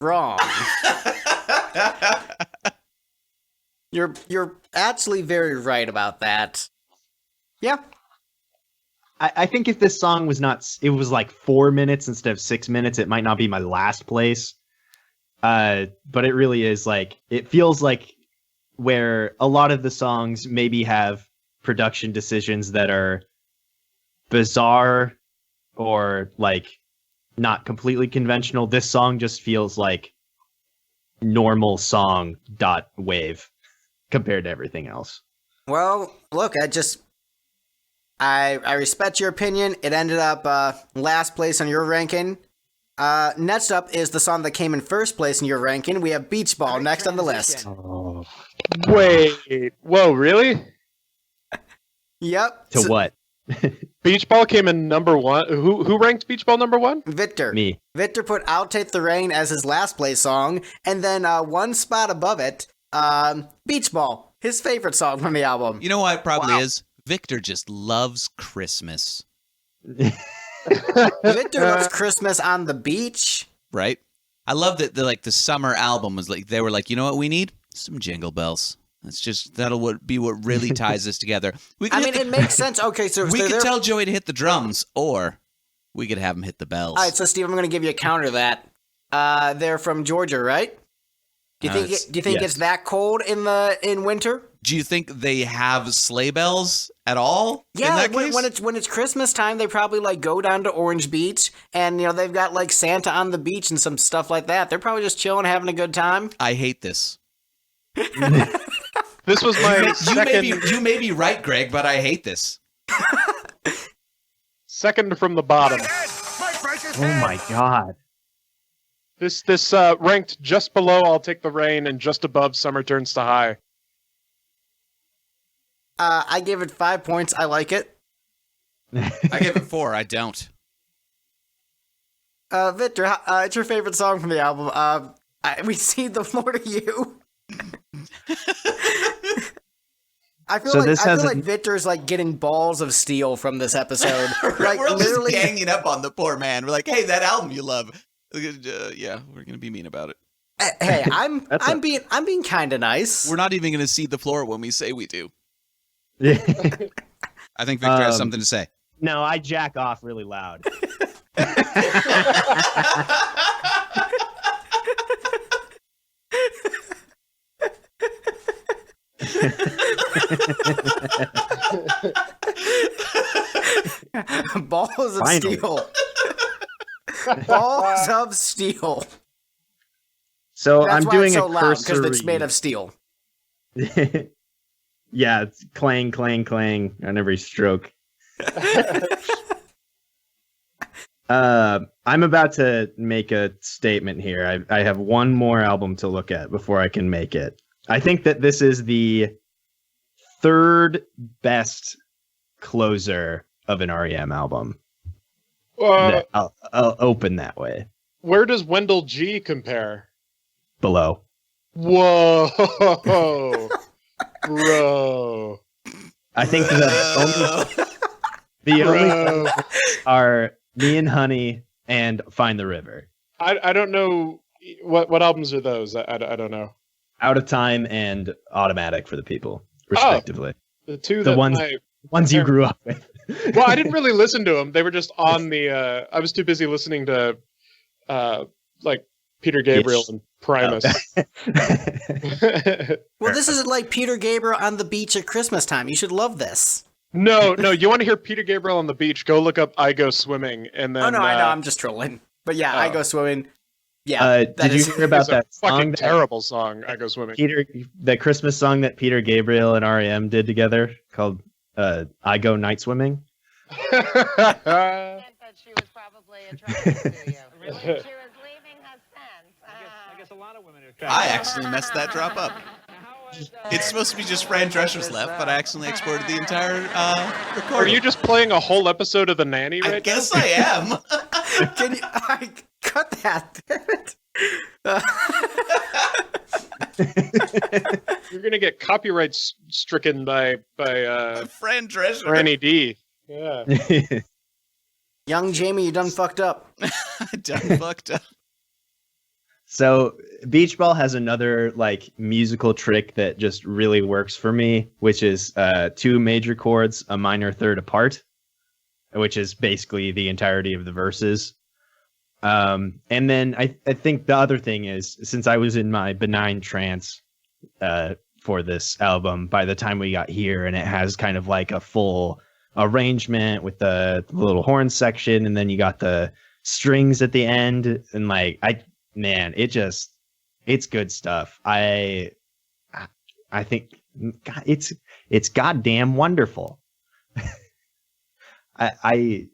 wrong. You're actually very right about that. Yeah. I think if this song was it was 4 minutes instead of 6 minutes, it might not be my last place. But it really is it feels like where a lot of the songs maybe have production decisions that are bizarre or not completely conventional. This song just feels like normal song .wave compared to everything else. Well, look, I respect your opinion. It ended up last place on your ranking. Next up is the song that came in first place in your ranking. We have Beach Ball next on the list. Oh. Wait, whoa, really? Yep. To what? Beach Ball came in number one. Who ranked Beach Ball number one? Victor. Me. Victor put I'll Take the Rain as his last place song, and then one spot above it, Beach Ball, his favorite song from the album. You know what it probably is? Victor just loves Christmas. Victor loves Christmas on the beach. Right? I love that the summer album was they were you know what we need? Some Jingle Bells. That'll be what really ties this together. It makes sense. Okay, so we could tell Joey to hit the drums, or we could have him hit the bells. All right, so Steve, I'm going to give you a counter to that. They're from Georgia, right? Do you think yes. it's that cold in winter? Do you think they have sleigh bells at all? Yeah, in that case? when it's Christmas time, they probably go down to Orange Beach, and they've got Santa on the beach and some stuff like that. They're probably just chilling, having a good time. I hate this. This was my You may be right, Greg, but I hate this. second from the bottom. Oh my god. This ranked just below I'll Take the Rain and just above Summer Turns to High. I gave it 5 points. I like it. I give it 4. I don't. Victor, it's your favorite song from the album. We cede the floor to you. I feel like Victor's like getting balls of steel from this episode. Like we're literally just ganging up on the poor man. We're like, hey, that album you love. Yeah, we're gonna be mean about it. Hey, I'm being kind of nice. We're not even gonna cede the floor when we say we do. Yeah. I think Victor has something to say. No, I jack off really loud. Balls of steel. Balls of steel. So That's I'm why doing it's so a loud, because cursory. it's made of steel. Yeah, it's clang, clang, clang on every stroke. I'm about to make a statement here. I have one more album to look at before I can make it. I think that this is the third best closer of an REM album. I'll open that way. Where does Wendell G compare? Below. Whoa, bro. I think the only are Me and Honey and Find the River. I don't know what albums are those. I don't know. Out of Time and Automatic for the People, respectively. The two the ones you grew up with. Well, I didn't really listen to them. They were just on the. I was too busy listening to, like Peter Gabriel and Primus. Well, this is like Peter Gabriel on the beach at Christmas time. You should love this. No. You want to hear Peter Gabriel on the beach? Go look up "I Go Swimming" and then. Oh no, I know. I'm just trolling. But yeah, I Go Swimming. Yeah. Did you hear about that fucking terrible song? "I Go Swimming." The Christmas song that Peter Gabriel and REM did together called "I Go Night Swimming." She was probably attracted to you. Really? She was leaving her sense. I guess a lot of women are I actually messed that drop up. It's supposed to be just Fran Drescher's left, but I accidentally exported the entire recording. Are you just playing a whole episode of The Nanny right I guess I am. Can you cut that? You're gonna get copyright stricken by Fran Drescher. Franny D. Yeah. Young Jamie, you done fucked up. Done fucked up. So Beach Ball has another like musical trick that just really works for me, which is 2 major chords, a minor third apart, which is basically the entirety of the verses. And then I think the other thing is, since I was in my benign trance for this album, by the time we got here, and it has kind of like a full arrangement with the little horn section, and then you got the strings at the end, and like it's good stuff. I think it's goddamn wonderful. I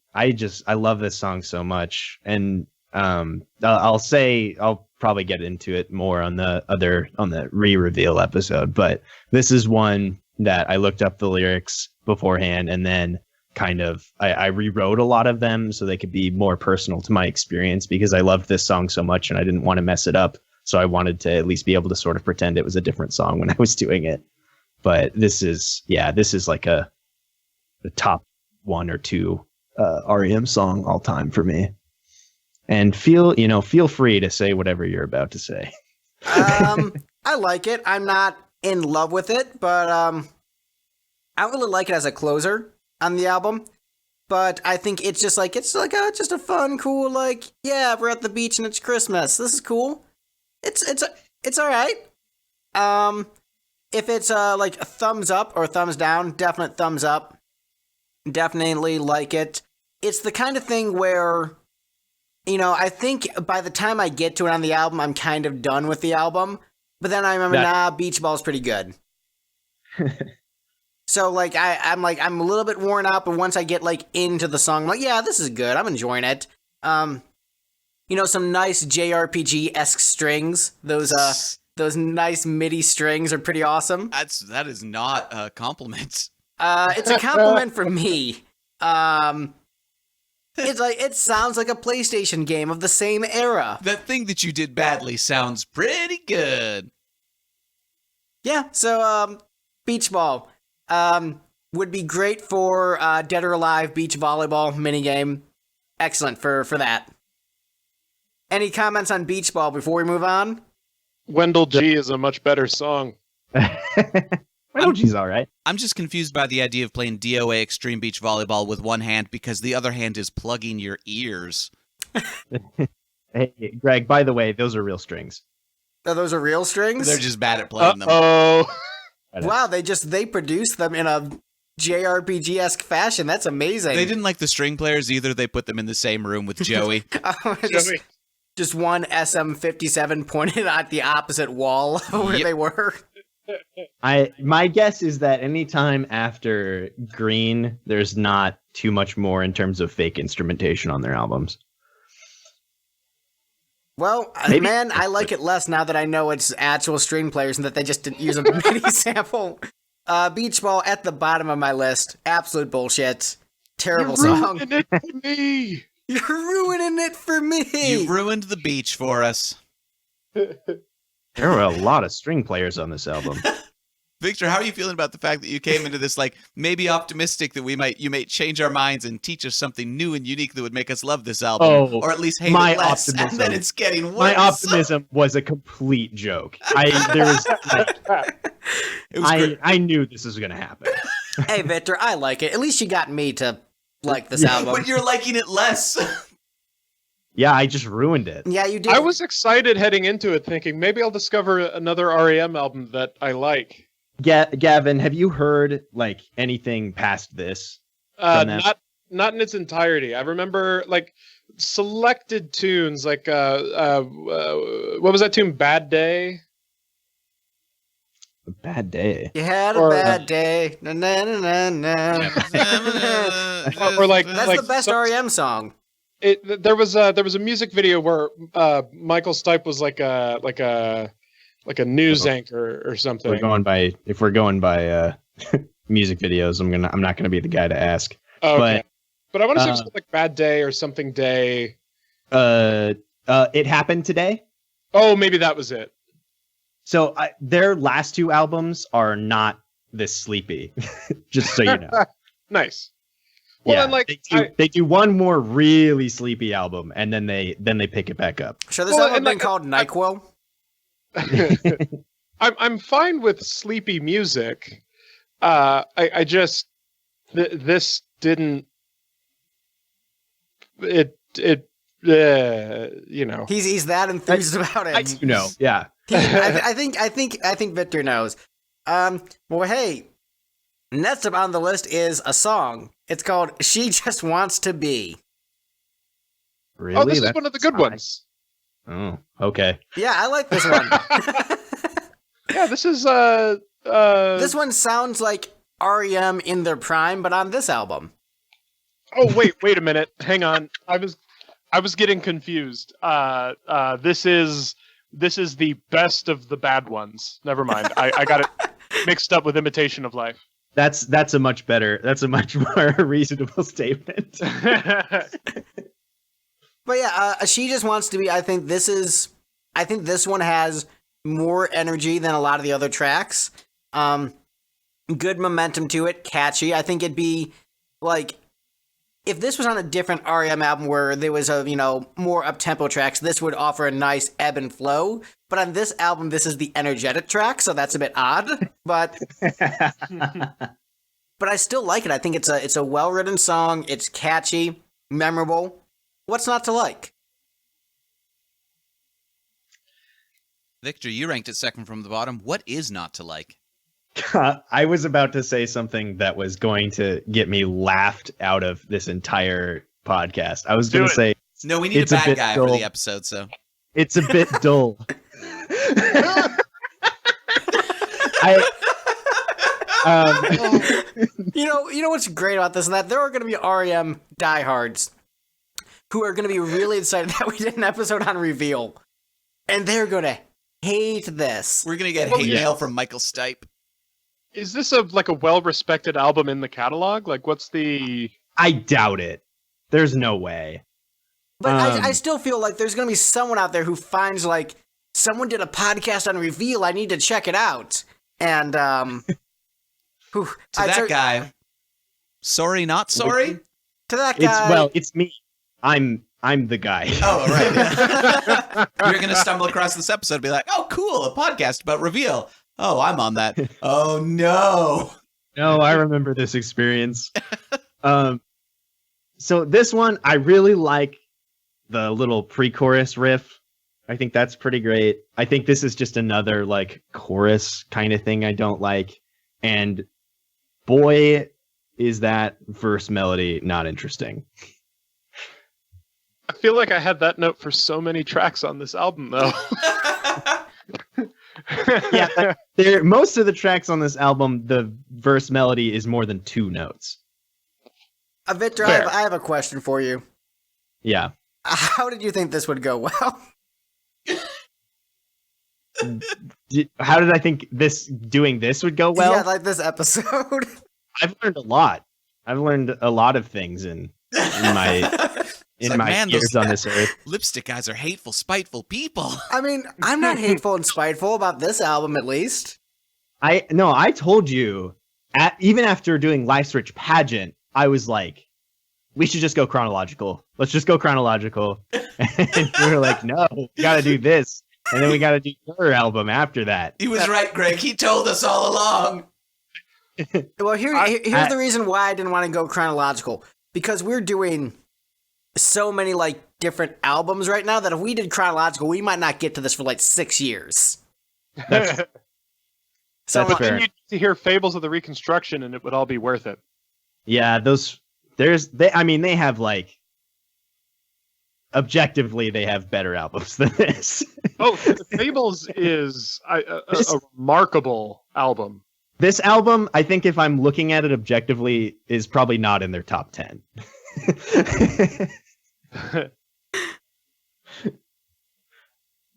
love this song so much, and I'll probably get into it more on the re-reveal episode, but this is one that I looked up the lyrics beforehand, and then kind of I rewrote a lot of them so they could be more personal to my experience, because I loved this song so much and I didn't want to mess it up. So I wanted to at least be able to sort of pretend it was a different song when I was doing it. But this is like a top 1 or 2 REM song all time for me. And feel free to say whatever you're about to say. I like it. I'm not in love with it, but I really like it as a closer on the album. But I think it's just just a fun, cool, like, yeah, we're at the beach and it's Christmas. This is cool. It's all right. If it's like a thumbs up or a thumbs down, definite thumbs up. Definitely like it. It's the kind of thing where, I think by the time I get to it on the album, I'm kind of done with the album. But then I remember, Beach Ball's pretty good. So like I'm a little bit worn out, but once I get like into the song, I'm like, yeah, this is good. I'm enjoying it. Some nice JRPG-esque strings. Those nice MIDI strings are pretty awesome. That is not a compliment. It's a compliment for me. It's like it sounds like a PlayStation game of the same era. That thing that you did badly sounds pretty good. Yeah, so beach ball would be great for Dead or Alive beach volleyball minigame. Excellent for that. Any comments on beach ball before we move on? Wendell G is a much better song. Wendell G's all right. I'm just confused by the idea of playing DOA Extreme Beach Volleyball with one hand because the other hand is plugging your ears. Hey, Greg, by the way, those are real strings. Oh, those are real strings? They're just bad at playing them. Oh. Wow, they produced them in a JRPG-esque fashion. That's amazing. They didn't like the string players either. They put them in the same room with Joey. Just one SM57 pointed at the opposite wall where they were. My guess is that anytime after Green, there's not too much more in terms of fake instrumentation on their albums. Well, man, I like it less now that I know it's actual string players and that they just didn't use a MIDI sample. Beach Ball at the bottom of my list. Absolute bullshit. Terrible song. You're ruining it for me. You're ruining it for me. You ruined the beach for us. There were a lot of string players on this album. Victor, how are you feeling about the fact that you came into this like maybe optimistic that you might change our minds and teach us something new and unique that would make us love this album, or at least hate it less? Optimism. And then it's getting worse. My optimism was a complete joke. I knew this was going to happen. Hey, Victor, I like it. At least you got me to like this album. But you're liking it less. Yeah, I just ruined it. Yeah, you did. I was excited heading into it, thinking maybe I'll discover another REM album that I like. Gavin, have you heard like anything past this? Not in its entirety. I remember like selected tunes, like what was that tune? Bad Day. A bad day. You had a bad day. Na, na, na, na, na. Or like that's like the best REM song. There was a music video where Michael Stipe was like a news anchor or something. If we're going by music videos, I'm not gonna be the guy to ask. Okay. But I want to say it was like Bad Day or something day. It Happened Today. Oh, maybe that was it. So their last two albums are not this sleepy. Just so you know. Nice. Well, yeah, then, like they do one more really sleepy album, and then they pick it back up. Sure, this album been called NyQuil. I'm fine with sleepy music. I just this didn't. You know. He's that enthused about it. Yeah. I think Victor knows. Well, hey, next up on the list is a song. It's called "She Just Wants to Be." Really? Oh, this is one of the good ones. Oh, okay. Yeah, I like this one. Yeah, this is This one sounds like REM in their prime, but on this album. Oh, wait a minute. Hang on. I was getting confused. This is the best of the bad ones. Never mind. I got it mixed up with Imitation of Life. That's a much more reasonable statement. But yeah, She Just Wants to Be. I think this one has more energy than a lot of the other tracks. Good momentum to it, catchy. I think it'd be like if this was on a different REM album where there was more up-tempo tracks, this would offer a nice ebb and flow. But on this album, this is the energetic track, so that's a bit odd. But I still like it. I think it's a well-written song. It's catchy, memorable. What's not to like? Victor, you ranked it second from the bottom. What is not to like? I was about to say something that was going to get me laughed out of this entire podcast. I was going to say... No, we need a bad guy for the episode, so... It's a bit You know what's great about this and that? There are going to be REM diehards who are going to be really excited that we did an episode on Reveal. And they're going to hate this. We're going to get hate mail from Michael Stipe. Is this a well-respected album in the catalog? Like, what's the... I doubt it. There's no way. But I still feel like there's going to be someone out there who finds, like, someone did a podcast on Reveal, I need to check it out. And, to that guy, sorry, not sorry? To that guy... It's me. I'm the guy. Oh, right. You're going to stumble across this episode and be like, oh, cool, a podcast about Reveal. Oh, I'm on that. Oh, no. No, I remember this experience. So this one, I really like the little pre-chorus riff. I think that's pretty great. I think this is just another like chorus kind of thing I don't like. And boy, is that verse melody not interesting. I feel like I had that note for so many tracks on this album, though. Yeah, most of the tracks on this album, the verse melody is more than 2 notes. Victor, I have a question for you. Yeah. How did you think this would go well? How did I think doing this would go well? Yeah, like this episode. I've learned a lot. I've learned a lot of things in my years on this earth. Lipstick guys are hateful, spiteful people. I mean, I'm not hateful and spiteful about this album, at least. I told you, even after doing Life's Rich Pageant, I was like, we should just go chronological. Let's just go chronological. And we were like, no, we got to do this. And then we got to do your album after that. He was right, Greg. He told us all along. Well, here's the reason why I didn't want to go chronological. Because we're doing so many like different albums right now that if we did chronological, we might not get to this for like 6 years. That's But fair. then you'd to hear Fables of the Reconstruction and it would all be worth it. Yeah, they have like, objectively, they have better albums than this. Oh, Fables is a remarkable album. This album, I think if I'm looking at it objectively, is probably not in their top 10.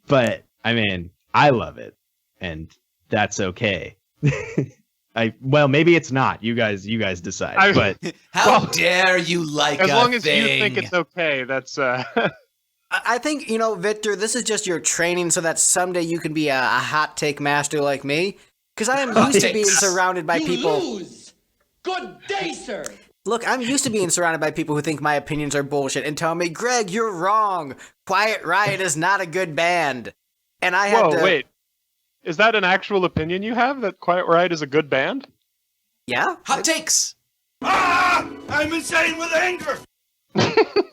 But, I mean, I love it, and that's okay. Maybe it's not. You guys decide. But how dare you like as a long as thing. you think it's okay, that's I think, Victor, this is just your training so that someday you can be a hot take master like me. Because I am used to being surrounded by people. Lose. Good day, sir. Look, I'm used to being surrounded by people who think my opinions are bullshit and tell me, Greg, you're wrong. Quiet Riot is not a good band. And I had to... wait. Is that an actual opinion you have, that Quiet Riot is a good band? Yeah? Hot takes! I'm insane with anger.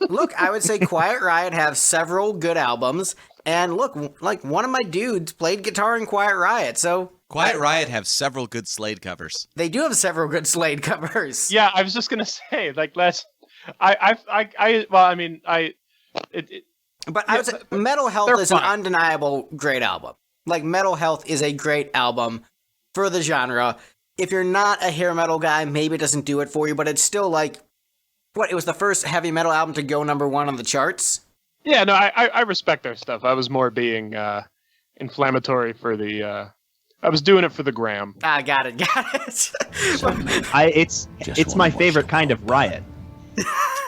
Look, I would say Quiet Riot have several good albums. And look, like one of my dudes played guitar in Quiet Riot, so... Quiet Riot have several good Slade covers. They do have several good Slade covers. Yeah, I was just gonna say, like, But I would say Metal Health is an undeniable great album. Like, Metal Health is a great album for the genre. If you're not a hair metal guy, maybe it doesn't do it for you, but it's still like, it was the first heavy metal album to go number 1 on the charts? Yeah, no, I respect their stuff. I was more being inflammatory for the... I was doing it for the gram. Ah, got it. It's my favorite kind of Riot.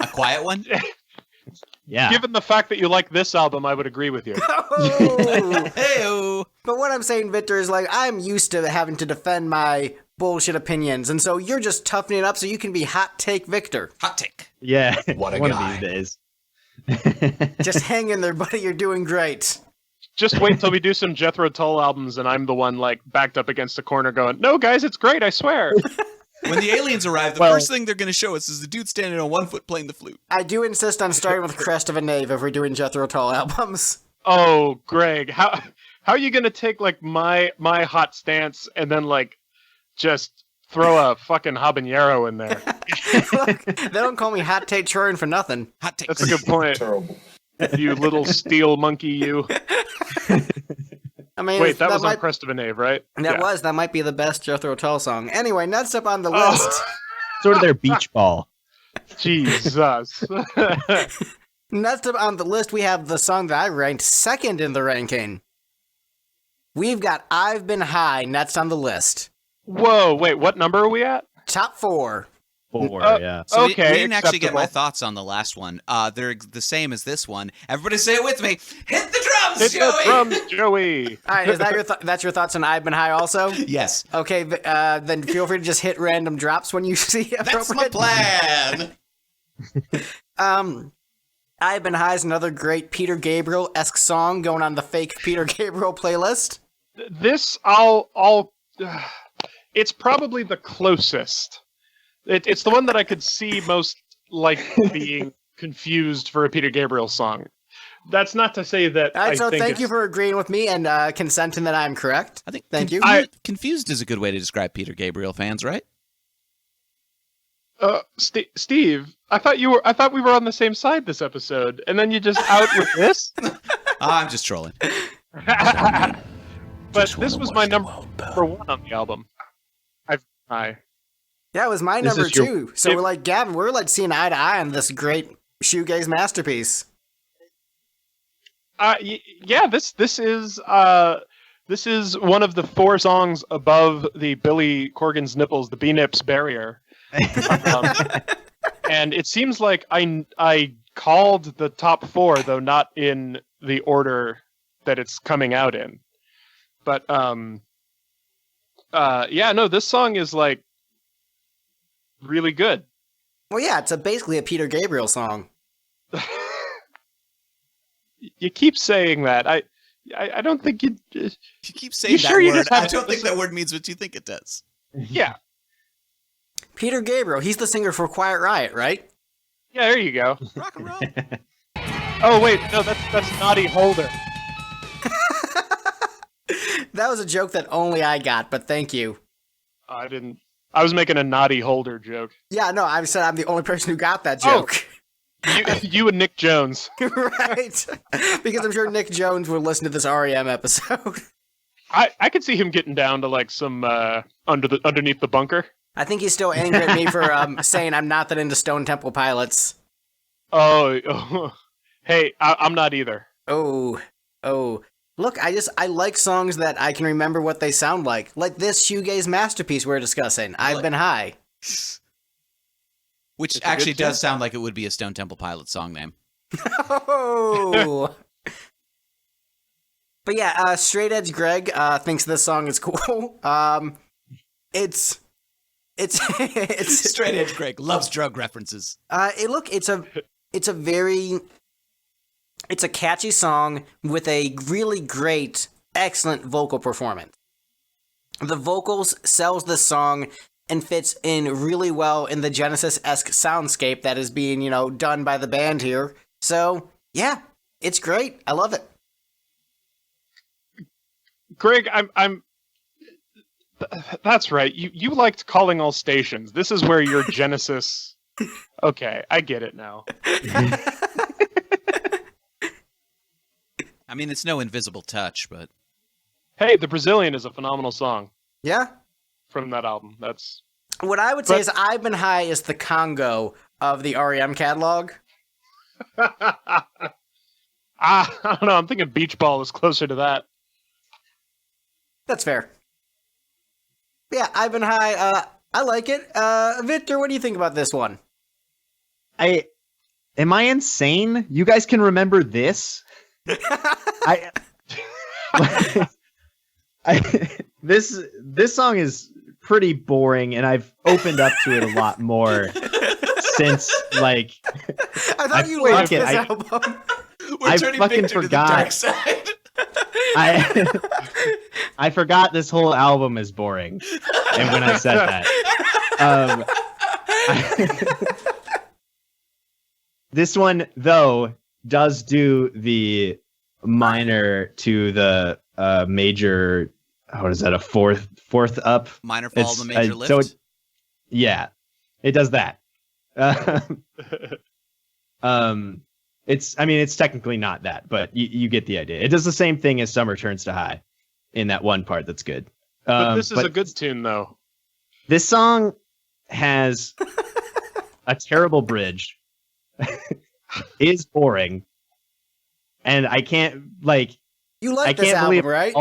A quiet one? Yeah. Given the fact that you like this album, I would agree with you. Hey-o. But what I'm saying, Victor, is like, I'm used to having to defend my bullshit opinions, and so you're just toughening it up so you can be hot take Victor. Hot take. Yeah, What a one guy. of these days. Just hang in there, buddy. You're doing great. Just wait till we do some Jethro Tull albums and I'm the one, like, backed up against a corner going, no, guys, it's great, I swear. When the aliens arrive, the first thing they're going to show us is the dude standing on 1 foot playing the flute. I do insist on starting with Crest of a Knave if we're doing Jethro Tull albums. Oh, Greg, how are you going to take, like, my hot stance and then, like, just throw a fucking habanero in there? Look, they don't call me Hot Take Troyan for nothing. Hot takes. That's a good point. Terrible. You little steel monkey, you. I mean, Wait, that was might, on Crest of a Knave, right? That might be the best Jethro Tull song. Anyway, next up on the Oh. list. Sort of their beach ball. Jesus. Next up on the list, we have the song that I ranked second in the ranking. We've got I've Been High next on the list. Whoa, wait, what number are we at? Top 4. 4, yeah. So Okay, we didn't actually get my acceptable. thoughts on the last one. They're the same as this one. Everybody say it with me. Hit the drums, Hit Joey! the drums, Joey. All right, is that that's your thoughts on I've Been High also? Yes. Okay, then feel free to just hit random drops when you see That's my appropriate. plan. I've Been High is another great Peter Gabriel-esque song going on the fake Peter Gabriel playlist. This, it's probably the closest. It's the one that I could see most like being confused for a Peter Gabriel song. That's not to say that. All right, I so think thank you for agreeing with me and consenting that I'm correct. I think Thank you. confused is a good way to describe Peter Gabriel fans, right? Steve, I thought we were on the same side this episode, and then you just out with this. I'm just trolling. But this was my number 1 on the album. I Yeah, it was my This number is your- 2. So we're like, Gavin, we're like seeing eye to eye on this great shoegaze masterpiece. Yeah, this is one of the 4 songs above the Billy Corgan's Nipples, the B-Nips barrier. And it seems like I called the top 4, though not in the order that it's coming out in. But this song is like really good. Well, yeah, it's basically a Peter Gabriel song. You keep saying that. I don't think you. You keep saying You that sure you word. just have I don't think to- that word means what you think it does. Yeah. Peter Gabriel, he's the singer for Quiet Riot, right? Yeah, there you go. Rock and roll. Oh wait, no, that's Naughty Holder. That was a joke that only I got, but thank you. I didn't. I was making a Naughty Holder joke. Yeah, no, I said I'm the only person who got that Oh. joke. You and Nick Jones. Right. Because I'm sure Nick Jones will listen to this REM episode. I could see him getting down to like some underneath the bunker. I think he's still angry at me for saying I'm not that into Stone Temple Pilots. Oh. Hey, I'm not either. Oh. Look, I like songs that I can remember what they sound like this shoegaze masterpiece we're discussing. I've Been High. Which It's a actually good does song. sound like it would be a Stone Temple Pilots song name. Oh. But yeah, Straight Edge Greg thinks this song is cool. It's Straight Edge Greg loves drug references. It's a catchy song with a really great, excellent vocal performance. The vocals sells this song and fits in really well in the Genesis-esque soundscape that is being, done by the band here. So, yeah, it's great. I love it. Greg, I'm. That's right. You liked Calling All Stations. This is where your Genesis. Okay, I get it now. I mean, it's no Invisible Touch, but Hey, The Brazilian is a phenomenal song Yeah? from that album. That's What I would say is I've Been High is the Congo of the REM catalog. I don't know. I'm thinking Beach Ball is closer to that. That's fair. Yeah, I've Been High. I like it. Victor, what do you think about this one? Am I insane? You guys can remember this? This song is pretty boring, and I've opened up to it a lot more since I thought you liked this album. I fucking forgot. I forgot this whole album is boring, and when I said that, this one though does do the minor to the major. What is that? A fourth up? minor fall to major lift. So yeah, it does that. It's technically not that, but you get the idea. It does the same thing as Summer Turns to High. in that one part that's good. But this is a good tune, though. This song has a terrible bridge, is boring, and I can't, like... You like this album, right?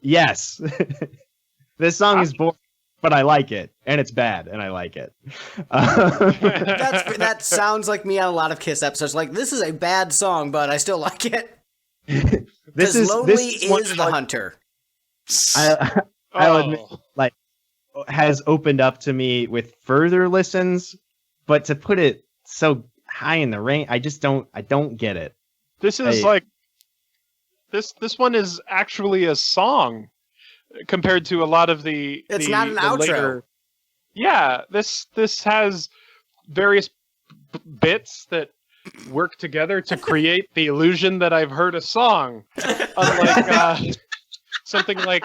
Yes. This song is boring, but I like it, and it's bad, and I like it. That sounds like me on a lot of Kiss episodes. Like, this is a bad song, but I still like it. Because Lonely is the hunter. I'll admit, like, has opened up to me with further listens, but to put it so high in the rank, I don't get it. This is this one is actually a song compared to a lot of the. It's not an outro. Later, yeah, this has various bits that work together to create the illusion that I've heard a song, unlike something like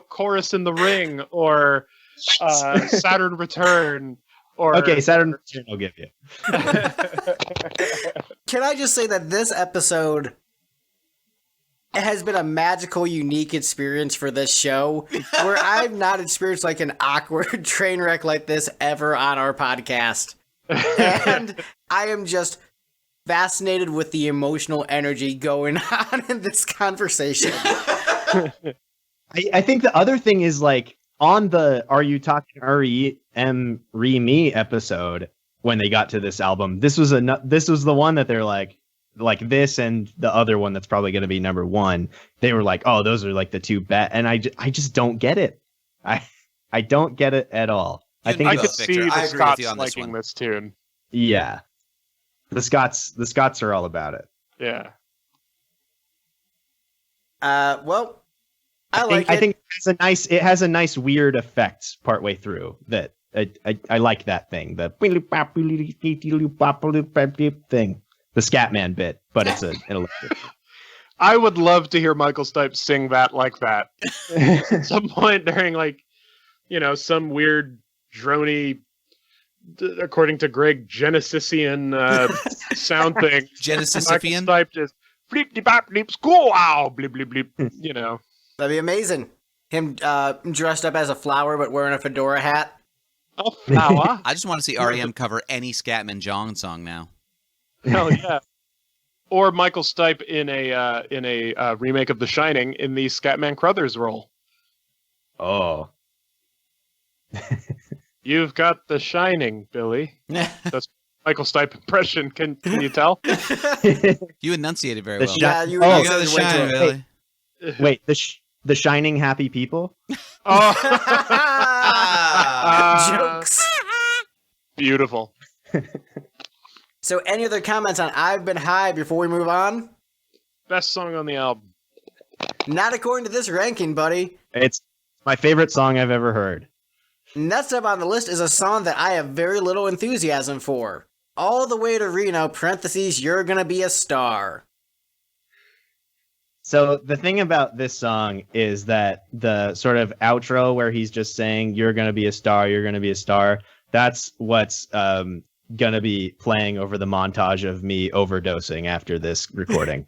Chorus in the Ring or Saturn Return. Or okay, Saturn Return I'll give you. Can I just say that this episode has been a magical, unique experience for this show, where I've not experienced like an awkward train wreck like this ever on our podcast. And I am just fascinated with the emotional energy going on in this conversation. I think the other thing is, like, on the Are You Talking REM Me episode, when they got to this album, this was the one that they're like this and the other one that's probably going to be number one. They were like, oh, those are like the two best, and I just don't get it. I don't get it at all. I think I could see the Scots liking this tune. Yeah, the Scots are all about it. Yeah. Well, I like it. I think it has a nice weird effect partway through that I like that thing. The thing. The Scatman bit, but it's an electric. I would love to hear Michael Stipe sing that like that at some point during, like, some weird droney, according to Greg, Genesisian sound thing. Genesisian? Michael Stipe just bleep de bop bleep school wow bleep bleep bleep. That'd be amazing. Him dressed up as a flower but wearing a fedora hat. A flower? I just want to see REM cover any Scatman John song now. Hell yeah. Or Michael Stipe in a remake of The Shining in the Scatman Crothers role. Oh. You've got The Shining, Billy. That's Michael Stipe impression. Can you tell? You enunciated very well. Yeah, you got The Shining, Billy. Wait, the Shining Happy People? Oh. Jokes. Beautiful. So, any other comments on I've Been High before we move on? Best song on the album. Not according to this ranking, buddy. It's my favorite song I've ever heard. Next up on the list is a song that I have very little enthusiasm for. All the Way to Reno, parentheses, You're Gonna Be a Star. So the thing about this song is that the sort of outro where he's just saying, you're gonna be a star, you're gonna be a star, that's what's gonna be playing over the montage of me overdosing after this recording.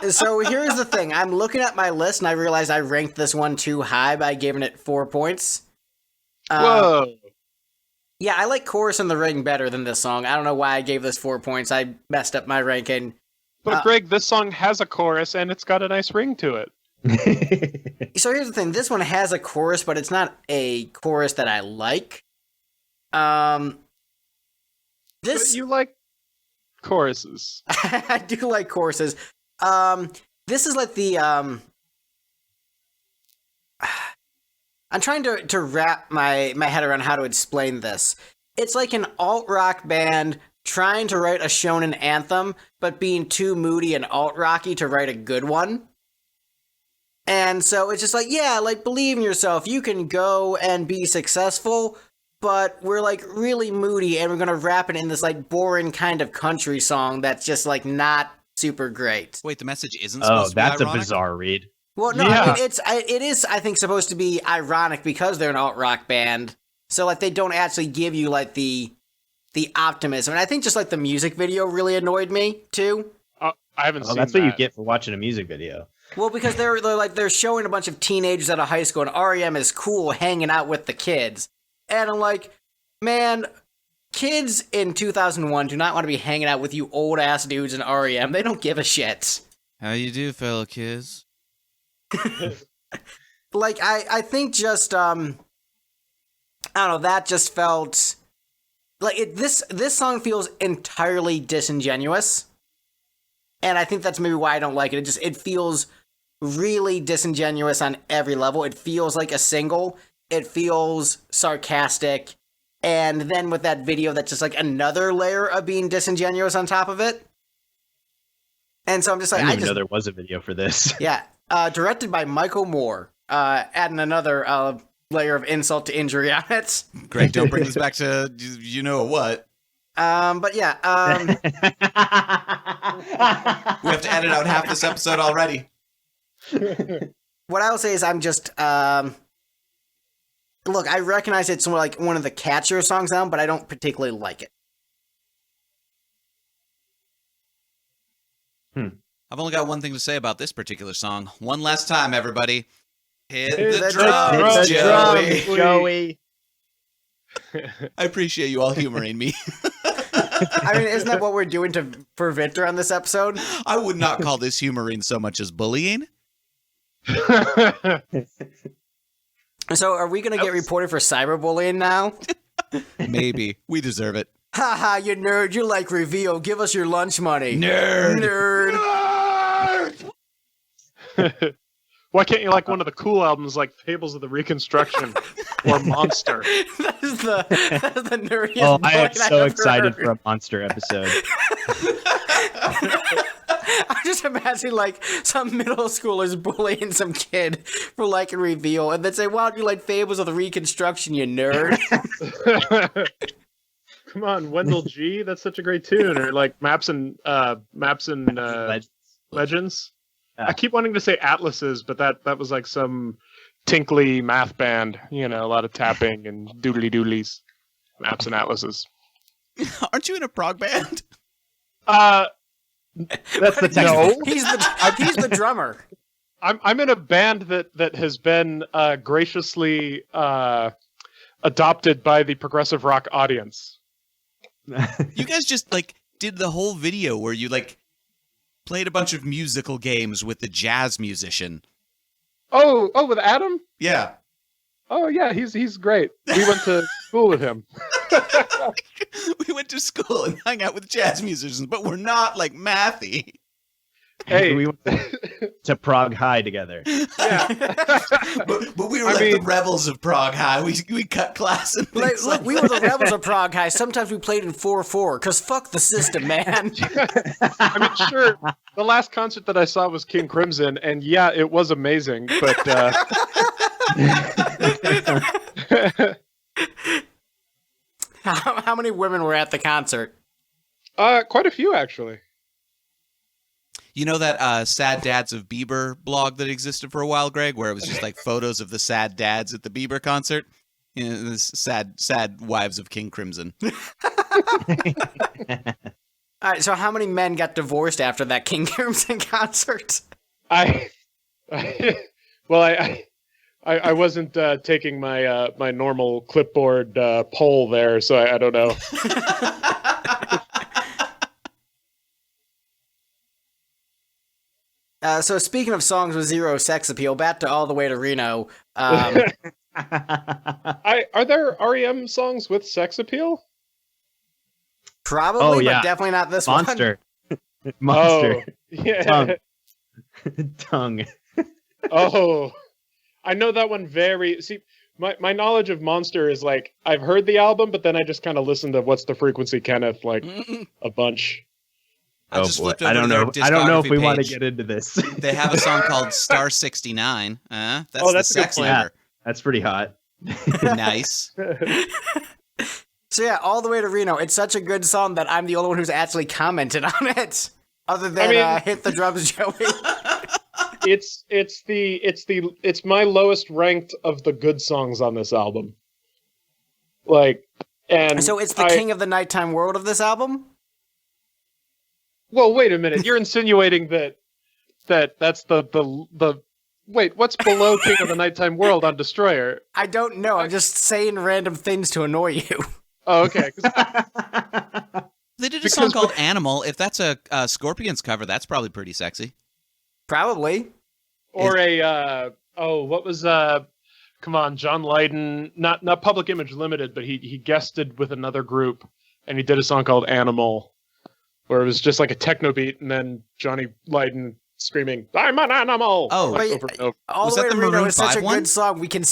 So here's the thing. I'm looking at my list and I realized I ranked this one too high by giving it 4 points. Whoa. Yeah, I like Chorus in the Ring better than this song. I don't know why I gave this 4 points. I messed up my ranking. But Greg, this song has a chorus and it's got a nice ring to it. So here's the thing. This one has a chorus, but it's not a chorus that I like. But you like choruses. I do like choruses. This is like the I'm trying to wrap my head around how to explain this. It's like an alt-rock band trying to write a shonen anthem, but being too moody and alt-rocky to write a good one. And so it's just like, yeah, like, believe in yourself. You can go and be successful, but we're, like, really moody, and we're gonna wrap it in this, like, boring kind of country song that's just, like, not super great. Wait, the message isn't supposed to be ironic? Oh, that's a bizarre read. Well, no, yeah. I mean, it is, I think, supposed to be ironic because they're an alt-rock band. So, like, they don't actually give you, like, the optimism. And I think just, like, the music video really annoyed me, too. I haven't seen that's that. what you get for watching a music video. Well, because they're showing a bunch of teenagers at a high school, and REM is cool hanging out with the kids. And I'm like, man, kids in 2001 do not want to be hanging out with you old ass dudes in REM. They don't give a shit. How you do, fellow kids? Like, I think just I don't know, that just felt like this song feels entirely disingenuous. And I think that's maybe why I don't like it. It feels really disingenuous on every level. It feels like a single. It feels sarcastic. And then with that video, that's just like another layer of being disingenuous on top of it. And so I'm just like, I didn't even know there was a video for this. Yeah. Directed by Michael Moore. Adding another layer of insult to injury on it. Greg, don't bring this back to you know what. But yeah. We have to edit out half this episode already. What I will say is I'm just look, I recognize it's like one of the catchier songs on, but I don't particularly like it. I've only got one thing to say about this particular song. One last time, everybody. Hit the the drums, drums, Joey. I appreciate you all humoring me. I mean, isn't that what we're doing for Victor on this episode? I would not call this humoring so much as bullying. So are we going to get reported for cyberbullying now? Maybe. We deserve it. Haha, you nerd. You like Reveal. Give us your lunch money. Nerd. Why can't you like one of the cool albums like Fables of the Reconstruction or Monster? That is the nerdiest Oh, I am point so I've excited ever for a Monster episode. I'm just imagining like some middle schoolers bullying some kid for liking Reveal, and then say, "Why don't you like Fables of the Reconstruction, you nerd?" Come on, Wendell G. That's such a great tune. Or like Maps and Legends. I keep wanting to say Atlases, but that was like some tinkly math band. You know, a lot of tapping and doodly doodlies. Maps and Atlases. Aren't you in a prog band? That's the technical. No. He's the drummer. I'm in a band that has been graciously adopted by the progressive rock audience. You guys just like did the whole video where you like played a bunch of musical games with the jazz musician. Oh, with Adam? Yeah. Oh yeah, he's great. We went to school with him. We went to school and hung out with jazz musicians, but we're not like mathy. Hey, We went to Prague High together. yeah. But we were the rebels of Prague High. We cut class and things Look, we were the rebels of Prague High. Sometimes we played in 4/4, because fuck the system, man. I mean, sure. The last concert that I saw was King Crimson, and yeah, it was amazing. But How many women were at the concert? quite a few actually. You know that Sad Dads of Bieber blog that existed for a while, Greg, where it was just like photos of the sad dads at the Bieber concert? You know, this sad wives of King Crimson. All right, so how many men got divorced after that King Crimson concert? I wasn't taking my my normal clipboard poll there, so I don't know. So speaking of songs with zero sex appeal, back to All the Way to Reno. Are there REM songs with sex appeal? Probably, yeah. but definitely not this Monster. one. Monster. Oh, yeah. Tongue. Oh, I know that one very. See, my knowledge of Monster is like I've heard the album, but then I just kind of listened to What's the Frequency, Kenneth, like a bunch. I just flipped I over don't to their know. I don't know if we discography want to page. get into this. They have a song called Star 69. That's Oh, that's the a good sex point. number. That's pretty hot. Nice. So yeah, All the Way to Reno. It's such a good song that I'm the only one who's actually commented on it. Other than Hit the Drums, Joey. It's my lowest ranked of the good songs on this album. Like, and So it's the King of the Nighttime World of this album? Well, wait a minute. You're insinuating that that's the wait, what's below King of the Nighttime World on Destroyer? I don't know. I'm just saying random things to annoy you. Oh, okay. They did a song called Animal. If that's a Scorpions cover, that's probably pretty sexy. Probably. Or what was come on, John Lydon, not Public Image Limited, but he guested with another group and he did a song called Animal, where it was just like a techno beat and then Johnny Lydon screaming, "I'm an animal!" Oh, wait, over and over. All Was the way that to the Reno Maroon is such 5 a one? good song. We can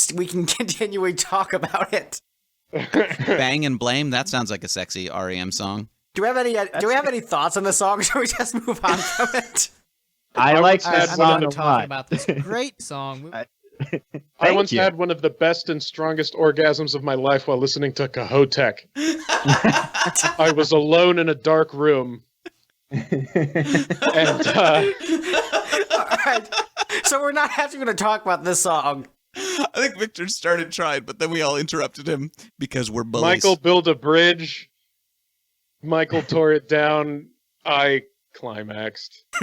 continually talk about it. Bang and Blame. That sounds like a sexy REM song. Do we have any thoughts on the song? Should we just move on from it? I like once had that one song of a the- lot. Talking about this great song. I once you. had one of the best and strongest orgasms of my life while listening to Cahotek. I was alone in a dark room. And All right. So we're not actually going to talk about this song. I think Victor started trying, but then we all interrupted him because we're bullies. Michael built a bridge. Michael tore it down. I climaxed. All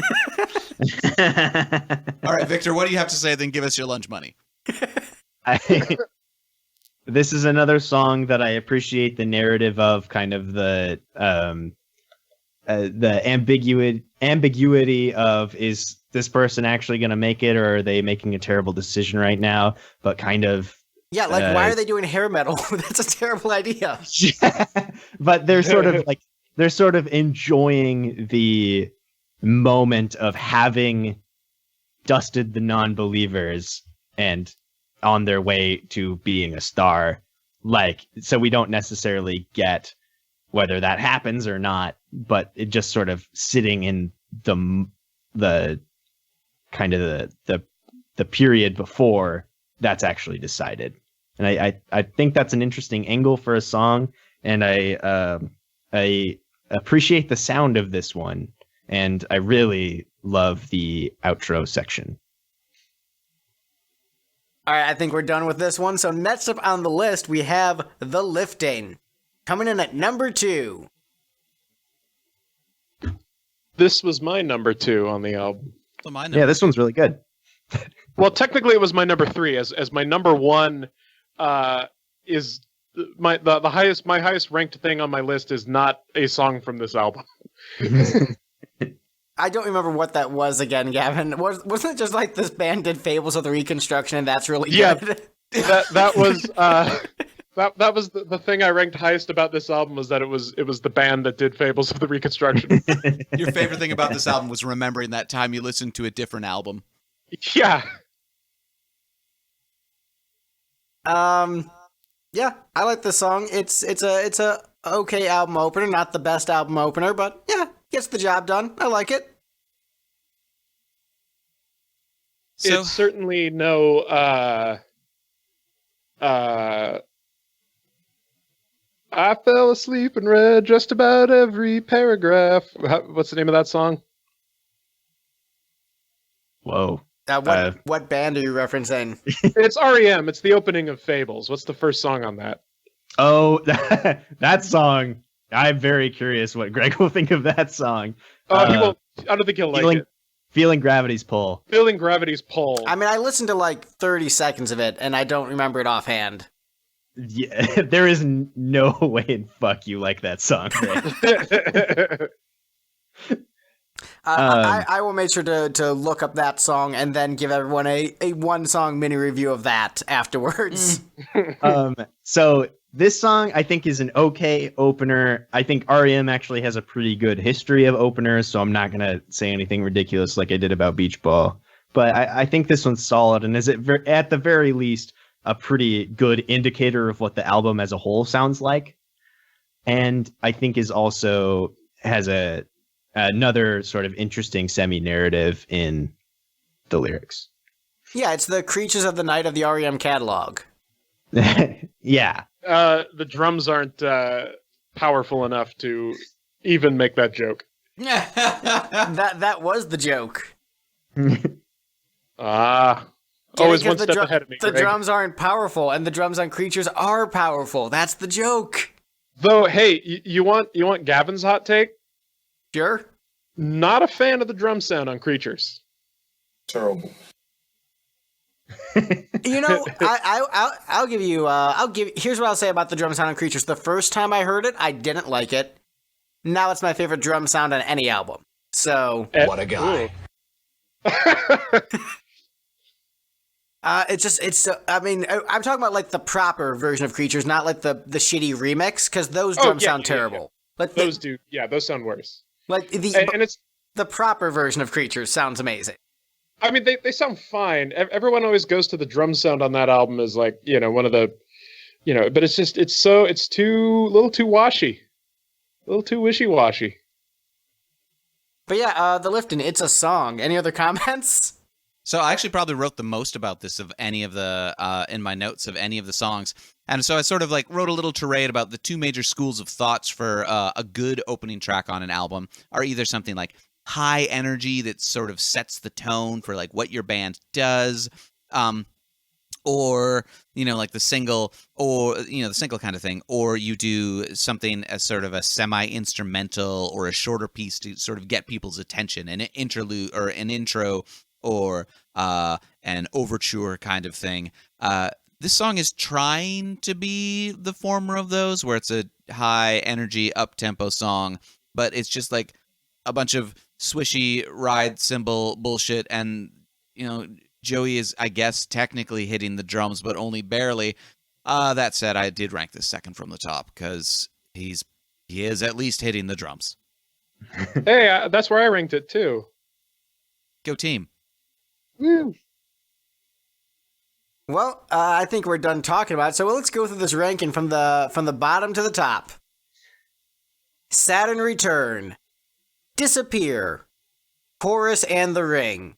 right, Victor, what do you have to say? Then give us your lunch money. This is another song that I appreciate the narrative of, kind of the ambiguity of, is this person actually going to make it, or are they making a terrible decision right now? But kind of, Yeah, like why are they doing hair metal? That's a terrible idea. but they're sort of enjoying the moment of having dusted the non-believers and on their way to being a star. Like, so we don't necessarily get whether that happens or not, but it just sort of sitting in the kind of the period before that's actually decided. And I think that's an interesting angle for a song, and I appreciate the sound of this one, and I really love the outro section. All right, I think we're done with this one. So next up on the list, we have The Lifting, coming in at number 2. This was my number 2 on the album. Yeah, this one's really good. Well, technically it was my number 3, as my number 1 is my highest ranked thing on my list is not a song from this album. I don't remember what that was again, Gavin. Wasn't it just like this band did Fables of the Reconstruction and that's really good? that was that was the thing I ranked highest about this album, was that it was the band that did Fables of the Reconstruction. Your favorite thing about this album was remembering that time you listened to a different album. Yeah. Yeah, I like this song. It's a okay album opener, not the best album opener, but yeah, gets the job done. I like it. So, it's certainly no I fell asleep and read just about every paragraph. What's the name of that song? Whoa. What band are you referencing? It's REM. It's the opening of Fables. What's the first song on that? Oh, that song. I'm very curious what Greg will think of that song. Oh, he won't. I don't think he'll like it. Feeling Gravity's Pull. Feeling Gravity's Pull. I mean, I listened to like 30 seconds of it, and I don't remember it offhand. Yeah, there is no way in fuck you like that song, Greg. I will make sure to look up that song and then give everyone a one-song mini review of that afterwards. So this song, I think, is an okay opener. I think REM actually has a pretty good history of openers, so I'm not going to say anything ridiculous like I did about Beach Ball. But I think this one's solid, and is at the very least a pretty good indicator of what the album as a whole sounds like. And I think is also has another sort of interesting semi-narrative in the lyrics. Yeah, it's the Creatures of the Night of the REM catalog. Yeah. The drums aren't powerful enough to even make that joke. that was the joke. Always one step ahead of me, The Greg. drums aren't powerful, and the drums on Creatures are powerful. That's the joke. Though, hey, you want Gavin's hot take? Sure. Not a fan of the drum sound on Creatures. Terrible. You know, I'll give you. Here's what I'll say about the drum sound on Creatures. The first time I heard it, I didn't like it. Now it's my favorite drum sound on any album. So what a guy. I mean, I'm talking about like the proper version of Creatures, not like the shitty remix, because those drums sound terrible. Like those those sound worse. Like and it's the proper version of Creatures sounds amazing. I mean, they sound fine. Everyone always goes to the drum sound on that album as like, one of the, but it's just, it's too, a little too washy. A little too wishy-washy. But yeah, the Lifton, it's a song. Any other comments? So I actually probably wrote the most about this of any of the, in my notes of any of the songs. And so I sort of like wrote a little tirade about the two major schools of thoughts for a good opening track on an album are either something like high energy that sort of sets the tone for like what your band does, or like the single, or the single kind of thing, or you do something as sort of a semi-instrumental or a shorter piece to sort of get people's attention, an interlude or an intro or an overture kind of thing. This song is trying to be the former of those, where it's a high energy up tempo song, but it's just like a bunch of swishy ride cymbal bullshit, and Joey is, I guess, technically hitting the drums, but only barely. That said, I did rank this second from the top because he is at least hitting the drums. Hey, that's where I ranked it too. Go team! Woo. Well, I think we're done talking about it, so let's go through this ranking from the bottom to the top. Saturn Return, Disappear, Chorus and the Ring,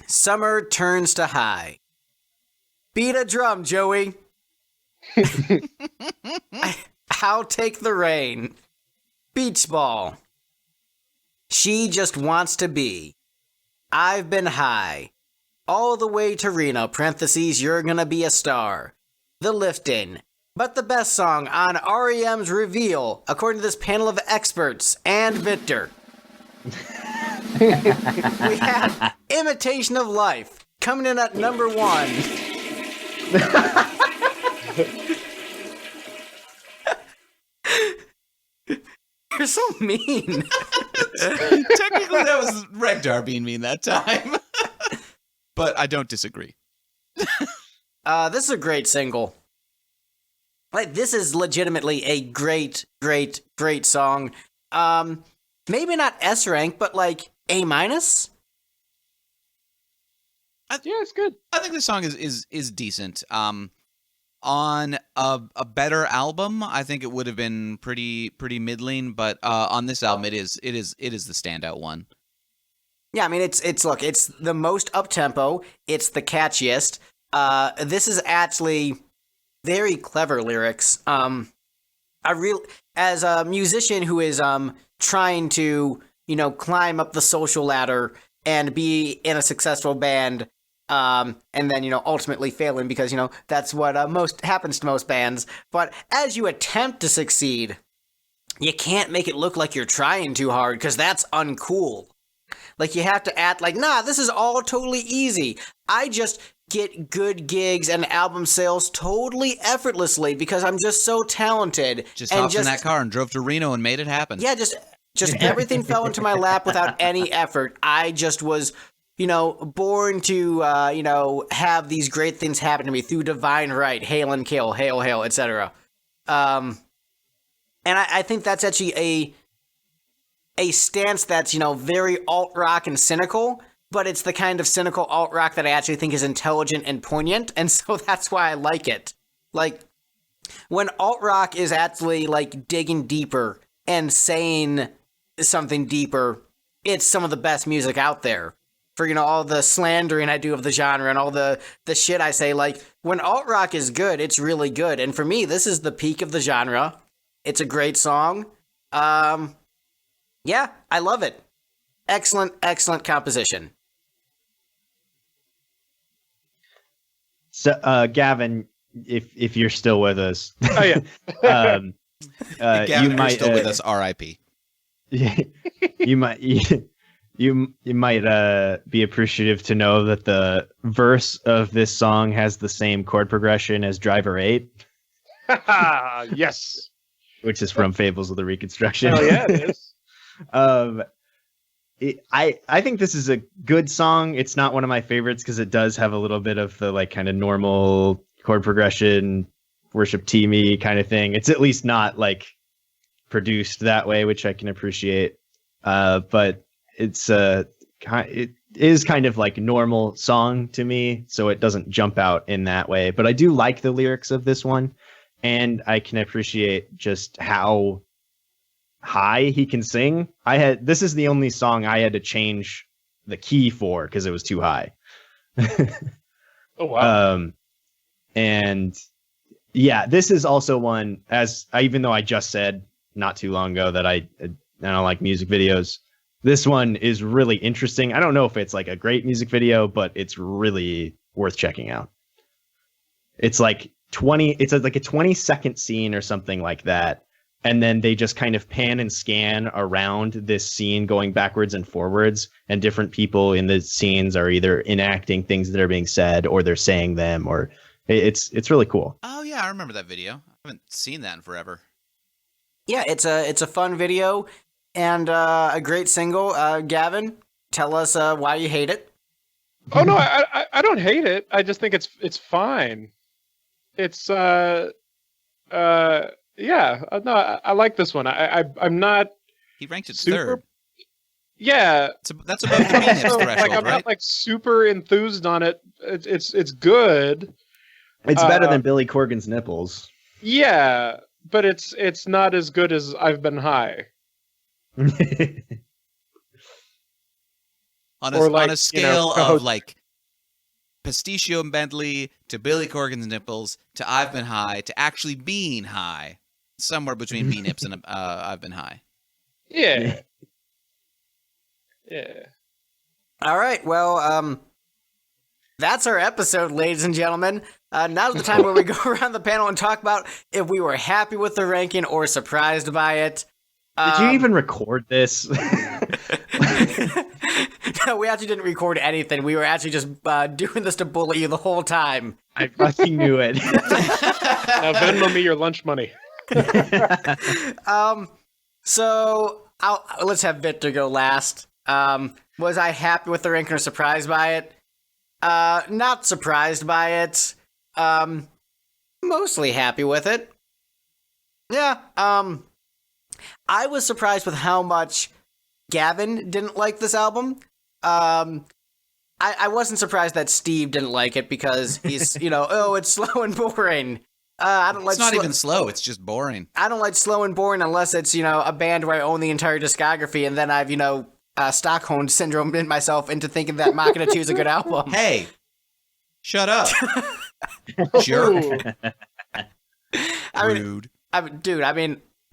Summer Turns to High, Beat a Drum, Joey, I'll Take the Rain, Beach Ball, She Just Wants to Be, I've Been High, All the Way to Reno, parentheses, You're Gonna Be a Star, The Liftin', but the best song on REM's Reveal, according to this panel of experts, and Victor. We have Imitation of Life, coming in at number 1. You're so mean. Technically, that was Regdar being mean that time. But I don't disagree. This is a great single. Like, this is legitimately a great, great, great song. Maybe not S rank, but like A-. Yeah, it's good. I think this song is decent. On a better album, I think it would have been pretty middling, but on this album, it is the standout one. Yeah, I mean, it's the most up-tempo, it's the catchiest. This is actually very clever lyrics. As a musician who is trying to, climb up the social ladder and be in a successful band, and then, ultimately failing because, that's what most happens to most bands. But as you attempt to succeed, you can't make it look like you're trying too hard because that's uncool. Like, you have to act like, nah, this is all totally easy. I just get good gigs and album sales totally effortlessly because I'm just so talented. Just hopped in that car and drove to Reno and made it happen. Yeah, just everything fell into my lap without any effort. I just was, born to, have these great things happen to me through divine right. Hail and kill, hail, hail, etc. And I think that's actually a stance that's, very alt-rock and cynical, but it's the kind of cynical alt-rock that I actually think is intelligent and poignant, and so that's why I like it. Like, when alt-rock is actually, like, digging deeper and saying something deeper, it's some of the best music out there. For, all the slandering I do of the genre and all the shit I say, like, when alt-rock is good, it's really good, and for me, this is the peak of the genre. It's a great song. Yeah, I love it. Excellent, excellent composition. So, Gavin, if you're still with us, oh yeah, Gavin, you might still with us. R.I.P. You You might be appreciative to know that the verse of this song has the same chord progression as Driver 8. Yes. Which is from Fables of the Reconstruction. Oh yeah, it is. I think this is a good song. It's not one of my favorites because it does have a little bit of the like kind of normal chord progression, worship teamy kind of thing. It's at least not like produced that way, which I can appreciate. But it is kind of like normal song to me, so it doesn't jump out in that way. But I do like the lyrics of this one, and I can appreciate just how high he can sing. This is the only song I had to change the key for because it was too high. Oh wow. And yeah, this is also one, even though I just said not too long ago that I don't like music videos, this one is really interesting. I don't know if it's like a great music video, but it's really worth checking out. It's like like a 20-second scene or something like that. And then they just kind of pan and scan around this scene going backwards and forwards. And different people in the scenes are either enacting things that are being said or they're saying them, or it's really cool. Oh yeah, I remember that video. I haven't seen that in forever. Yeah, it's a fun video and a great single. Gavin, tell us why you hate it. Oh no, I don't hate it. I just think it's fine. It's yeah, no, I like this one. I'm not. He ranked it super, third. Yeah, that's above the Phoenix threshold, like, I'm right? not like super enthused on it. It's good. It's better than Billy Corgan's nipples. Yeah, but it's not as good as I've Been High. On a scale of like Pistachio and Bentley to Billy Corgan's nipples to I've Been High to actually being high, somewhere between B-Nips and I've Been High. Yeah. Yeah. All right. Well, that's our episode, ladies and gentlemen. Now's the time where we go around the panel and talk about if we were happy with the ranking or surprised by it. Did you even record this? No, we actually didn't record anything. We were actually just doing this to bully you the whole time. I fucking knew it. Now Venmo me your lunch money. So let's have Victor go last. Was I happy with the ranking or surprised by it? Not surprised by it. Mostly happy with it. Yeah. I was surprised with how much Gavin didn't like this album. I wasn't surprised that Steve didn't like it because he's, it's slow and boring. I don't like. It's not even slow. It's just boring. I don't like slow and boring unless it's, a band where I own the entire discography and then I've, Stockholm syndrome in myself into thinking that Machina 2 is a good album. Hey, shut up. Jerk. Rude.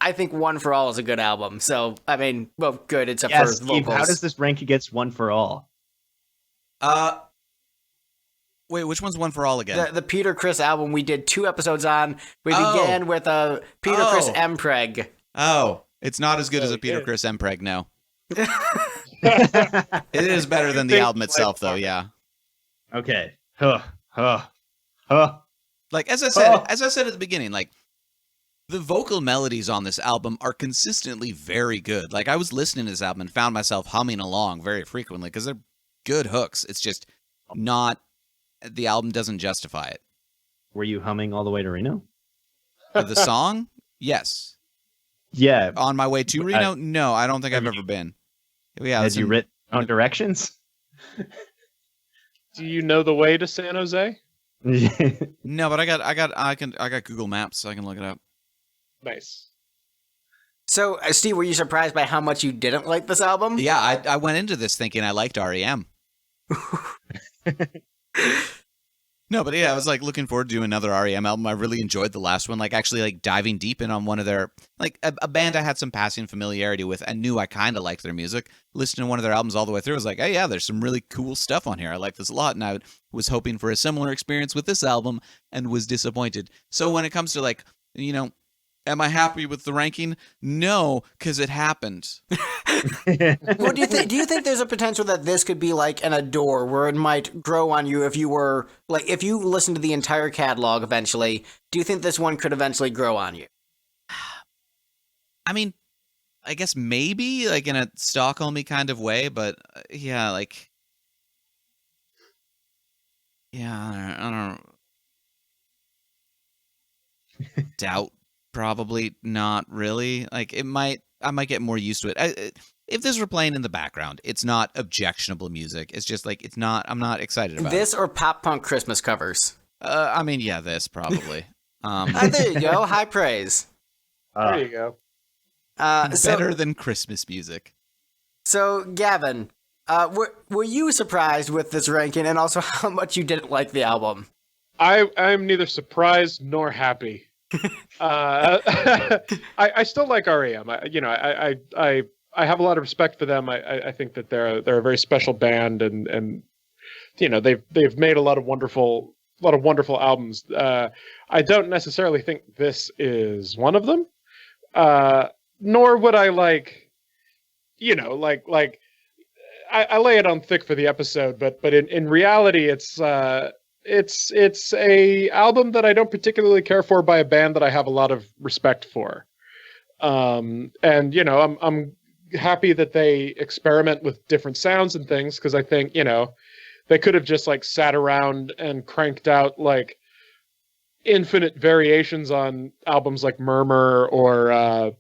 I think One for All is a good album. So, good, except yes, for Steve, vocals. how does this rank against One for All? Wait, which one's One for All again? The Peter Criss album we did 2 episodes on. We began with Peter Criss Mpreg. Oh, it's not as good as a Peter Criss Mpreg, no. It is better than the album itself, though, yeah. Okay. Like, as I said at the beginning, like, the vocal melodies on this album are consistently very good. Like, I was listening to this album and found myself humming along very frequently because they're good hooks. It's just not, the album doesn't justify it. Were you humming all the way to Reno? The song? Yes. Yeah. On my way to Reno? No, I don't think I've ever been. Yeah. Had you written on directions? Do you know the way to San Jose? No, but I got Google Maps, so I can look it up. Nice. So, Steve, were you surprised by how much you didn't like this album? Yeah, I went into this thinking I liked REM. No, but yeah, I was like looking forward to another REM album. I really enjoyed the last one, like actually like diving deep in on one of their, like a band I had some passing familiarity with and knew I kind of liked their music. Listening to one of their albums all the way through, I was like, oh yeah, there's some really cool stuff on here. I like this a lot, and I was hoping for a similar experience with this album and was disappointed. So when it comes to like, Am I happy with the ranking? No, because it happened. Well, do you think there's a potential that this could be like an Adore, where it might grow on you if you were like if you listen to the entire catalog eventually? Do you think this one could eventually grow on you? I mean, I guess maybe like in a Stockholmy kind of way, but yeah, like I don't doubt. Probably not really. Like I might get more used to it. If this were playing in the background, it's not objectionable music. It's just like I'm not excited about this it. or pop punk Christmas covers. I mean, yeah, this probably. There you go. High praise. There you go. Better than Christmas music. So, Gavin, were you surprised with this ranking, and also how much you didn't like the album? I'm neither surprised nor happy. I still like REM. I have a lot of respect for them. I think that they're a very special band, and they've made a lot of wonderful albums. I don't necessarily think this is one of them. Nor would I like I lay it on thick for the episode, but in reality, it's a album that I don't particularly care for by a band that I have a lot of respect for. And I'm happy that they experiment with different sounds and things, because I think, they could have just like sat around and cranked out like infinite variations on albums like Murmur or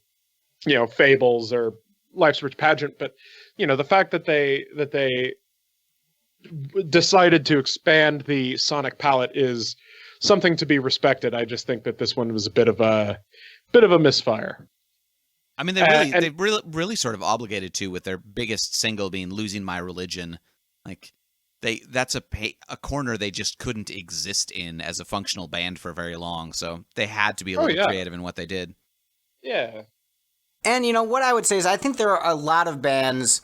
Fables or Life's Rich Pageant. But the fact that they decided to expand the sonic palette is something to be respected. I just think that this one was a bit of a misfire. I mean, they really sort of obligated to, with their biggest single being "Losing My Religion." Like, that's a corner they just couldn't exist in as a functional band for very long. So they had to be a little creative in what they did. Yeah. And what I would say is, I think there are a lot of bands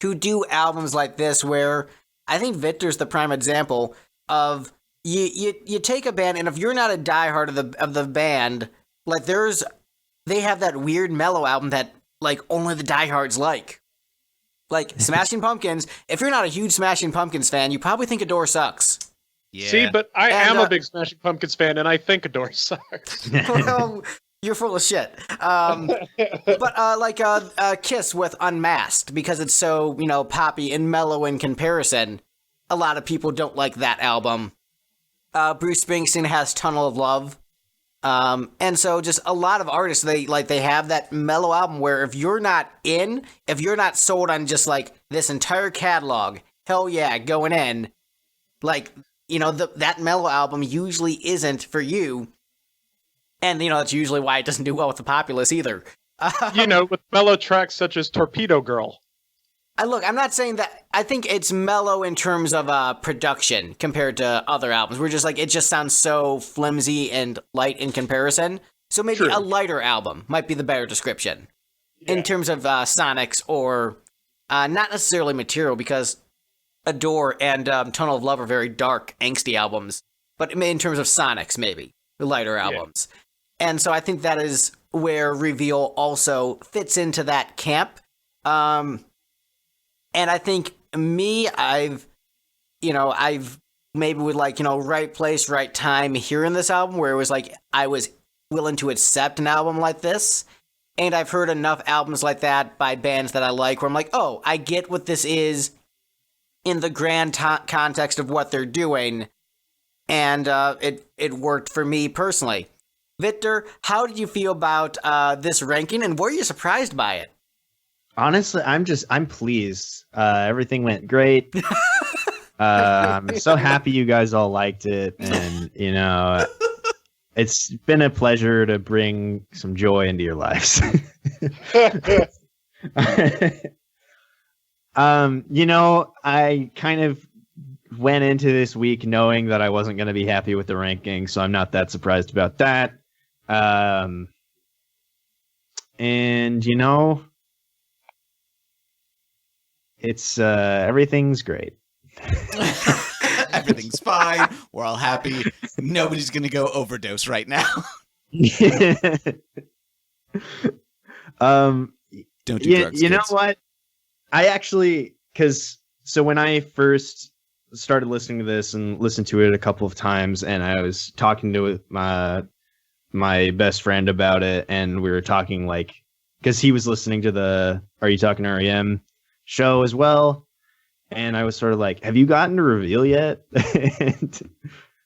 who do albums like this where I think Victor's the prime example of you take a band, and if you're not a diehard of the band, like they have that weird mellow album that like only the diehards like. Like Smashing Pumpkins, if you're not a huge Smashing Pumpkins fan, you probably think Adore sucks. Yeah. See, but I am a big Smashing Pumpkins fan, and I think Adore sucks. Well, you're full of shit. But Kiss with Unmasked, because it's so, poppy and mellow in comparison, a lot of people don't like that album. Bruce Springsteen has Tunnel of Love. And so just a lot of artists, they have that mellow album where if you're not sold on just like this entire catalog, hell yeah, going in, like, that mellow album usually isn't for you. And, that's usually why it doesn't do well with the populace either. With mellow tracks such as Torpedo Girl. Look, I'm not saying that. I think it's mellow in terms of production compared to other albums. We're just like, it just sounds so flimsy and light in comparison. So maybe a lighter album might be the better description in terms of sonics or not necessarily material, because Adore and Tunnel of Love are very dark, angsty albums. But in terms of sonics, maybe the lighter albums. And so I think that is where Reveal also fits into that camp. And I think I've maybe with like, right place, right time hearing this album where it was like, I was willing to accept an album like this. And I've heard enough albums like that by bands that I like where I'm like, oh, I get what this is in the grand context of what they're doing. And it worked for me personally. Victor, how did you feel about this ranking, and were you surprised by it? Honestly, I'm pleased. Everything went great. I'm so happy you guys all liked it, and it's been a pleasure to bring some joy into your lives. I kind of went into this week knowing that I wasn't going to be happy with the ranking, so I'm not that surprised about that. It's everything's great. Everything's fine. We're all happy. Nobody's gonna go overdose right now. Don't do drugs. You know kids. what? I actually, so when I first started listening to this and listened to it a couple of times, and I was talking to my best friend about it, and we were talking like, because he was listening to the Are You Talking REM show as well, and I was sort of like, have you gotten to Reveal yet? And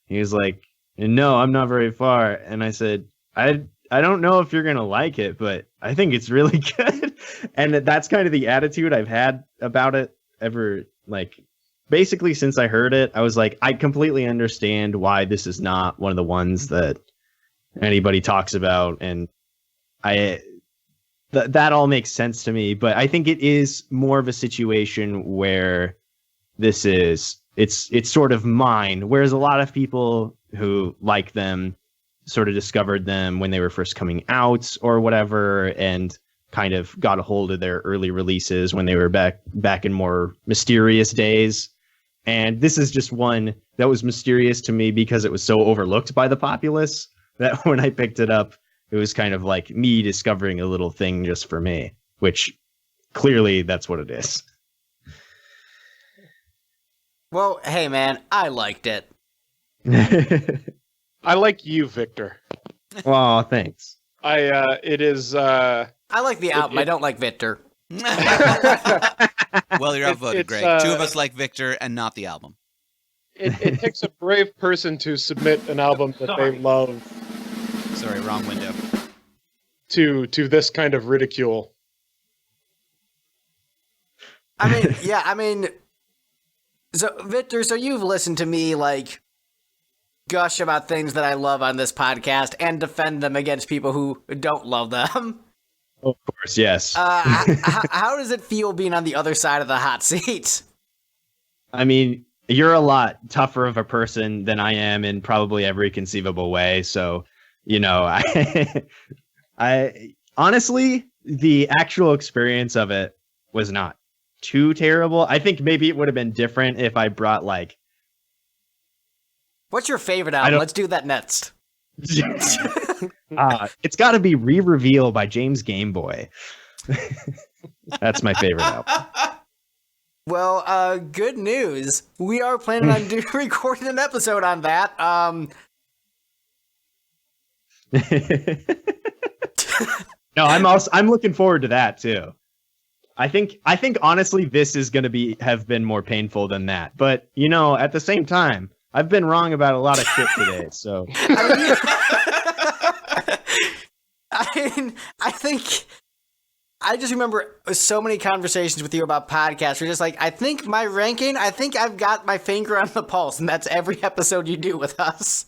he was like, no, I'm not very far. And I said, I don't know if you're going to like it, but I think it's really good. And that's kind of the attitude I've had about it ever, like, basically since I heard it. I was like, I completely understand why this is not one of the ones that anybody talks about, and that all makes sense to me. But I think it is more of a situation where this is it's sort of mine, whereas a lot of people who like them sort of discovered them when they were first coming out or whatever, and kind of got a hold of their early releases when they were back in more mysterious days. And this is just one that was mysterious to me because it was so overlooked by the populace that when I picked it up, it was kind of like me discovering a little thing just for me, which clearly that's what it is. Well, hey man, I liked it. I like you, Victor. Oh, thanks. It is. I like the album. I don't like Victor. Well, you're outvoted, Greg. Two of us like Victor and not the album. It takes a brave person to submit an album that they love. Sorry, wrong window. To this kind of ridicule. I mean, so Victor, so you've listened to me like gush about things that I love on this podcast and defend them against people who don't love them. Of course, yes. How does it feel being on the other side of the hot seat? I mean, you're a lot tougher of a person than I am in probably every conceivable way. So, you know, I honestly, the actual experience of it was not too terrible. I think maybe it would have been different if I brought like. What's your favorite album? Let's do that next. It's got to be Re-Reveal by James Gameboy. That's my favorite album. Well, good news. We are planning on recording an episode on that. No, I'm looking forward to that too. I think honestly this is going to have been more painful than that. But, you know, at the same time, I've been wrong about a lot of shit today, so. I think I just remember so many conversations with you about podcasts. We're just like, I think my ranking, I think I've got my finger on the pulse, and that's every episode you do with us.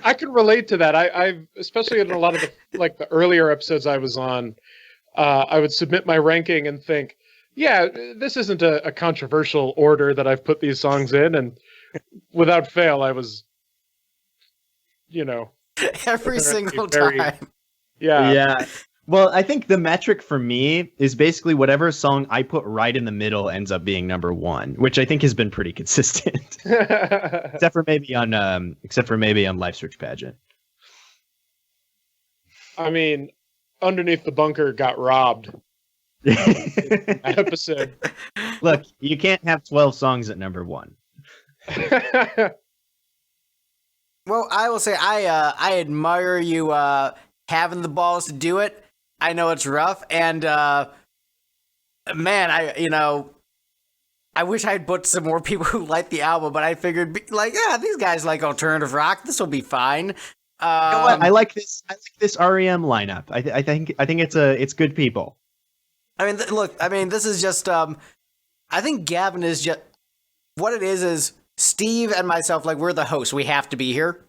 I can relate to that. I've especially in a lot of the earlier episodes I was on, I would submit my ranking and think, yeah, this isn't a controversial order that I've put these songs in, and without fail, I was, you know, every single time. Yeah. Well, I think the metric for me is basically whatever song I put right in the middle ends up being number one, which I think has been pretty consistent, except for maybe on Life Search Pageant. I mean, Underneath the Bunker got robbed. Episode. Look, you can't have 12 songs at number one. Well, I will say I admire you having the balls to do it. I know it's rough, and man, I wish I'd booked some more people who like the album, but I figured these guys like alternative rock. This will be fine. You know what? I like this REM lineup. I think it's good people. I mean, this is just, I think Gavin is just, what it is Steve and myself, like, we're the hosts. We have to be here.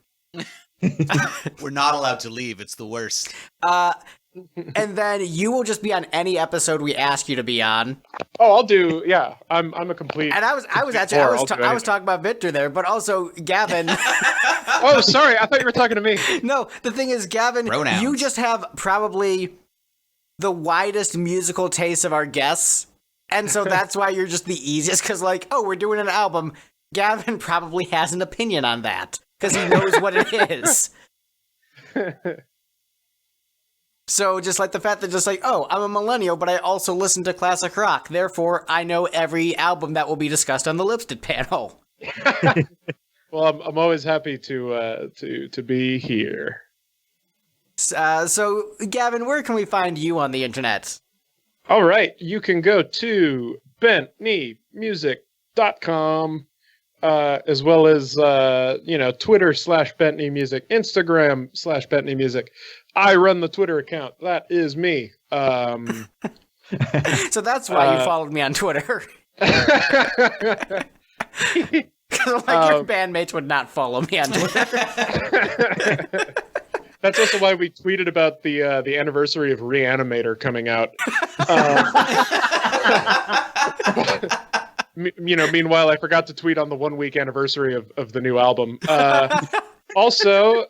We're not allowed to leave. It's the worst. And then you will just be on any episode we ask you to be on. Oh, I'll do, yeah. I'm a complete. And I was talking about Victor there, but also Gavin. Oh, sorry. I thought you were talking to me. No, the thing is, Gavin, Pronouns. You just have probably the widest musical taste of our guests, and so that's why you're just the easiest, because we're doing an album. Gavin probably has an opinion on that. because he knows what it is. So just like the fact that just like, oh, I'm a millennial, but I also listen to classic rock. Therefore, I know every album that will be discussed on the Lipstick panel. Well, I'm always happy to be here. So, Gavin, where can we find you on the internet? All right, you can go to bentkneemusic.com, as well as Twitter /bentkneemusic, Instagram /bentkneemusic. I run the Twitter account. That is me. So that's why you followed me on Twitter. Because your bandmates would not follow me on Twitter. That's also why we tweeted about the anniversary of Reanimator coming out. Meanwhile, I forgot to tweet on the 1 week anniversary of the new album. Also,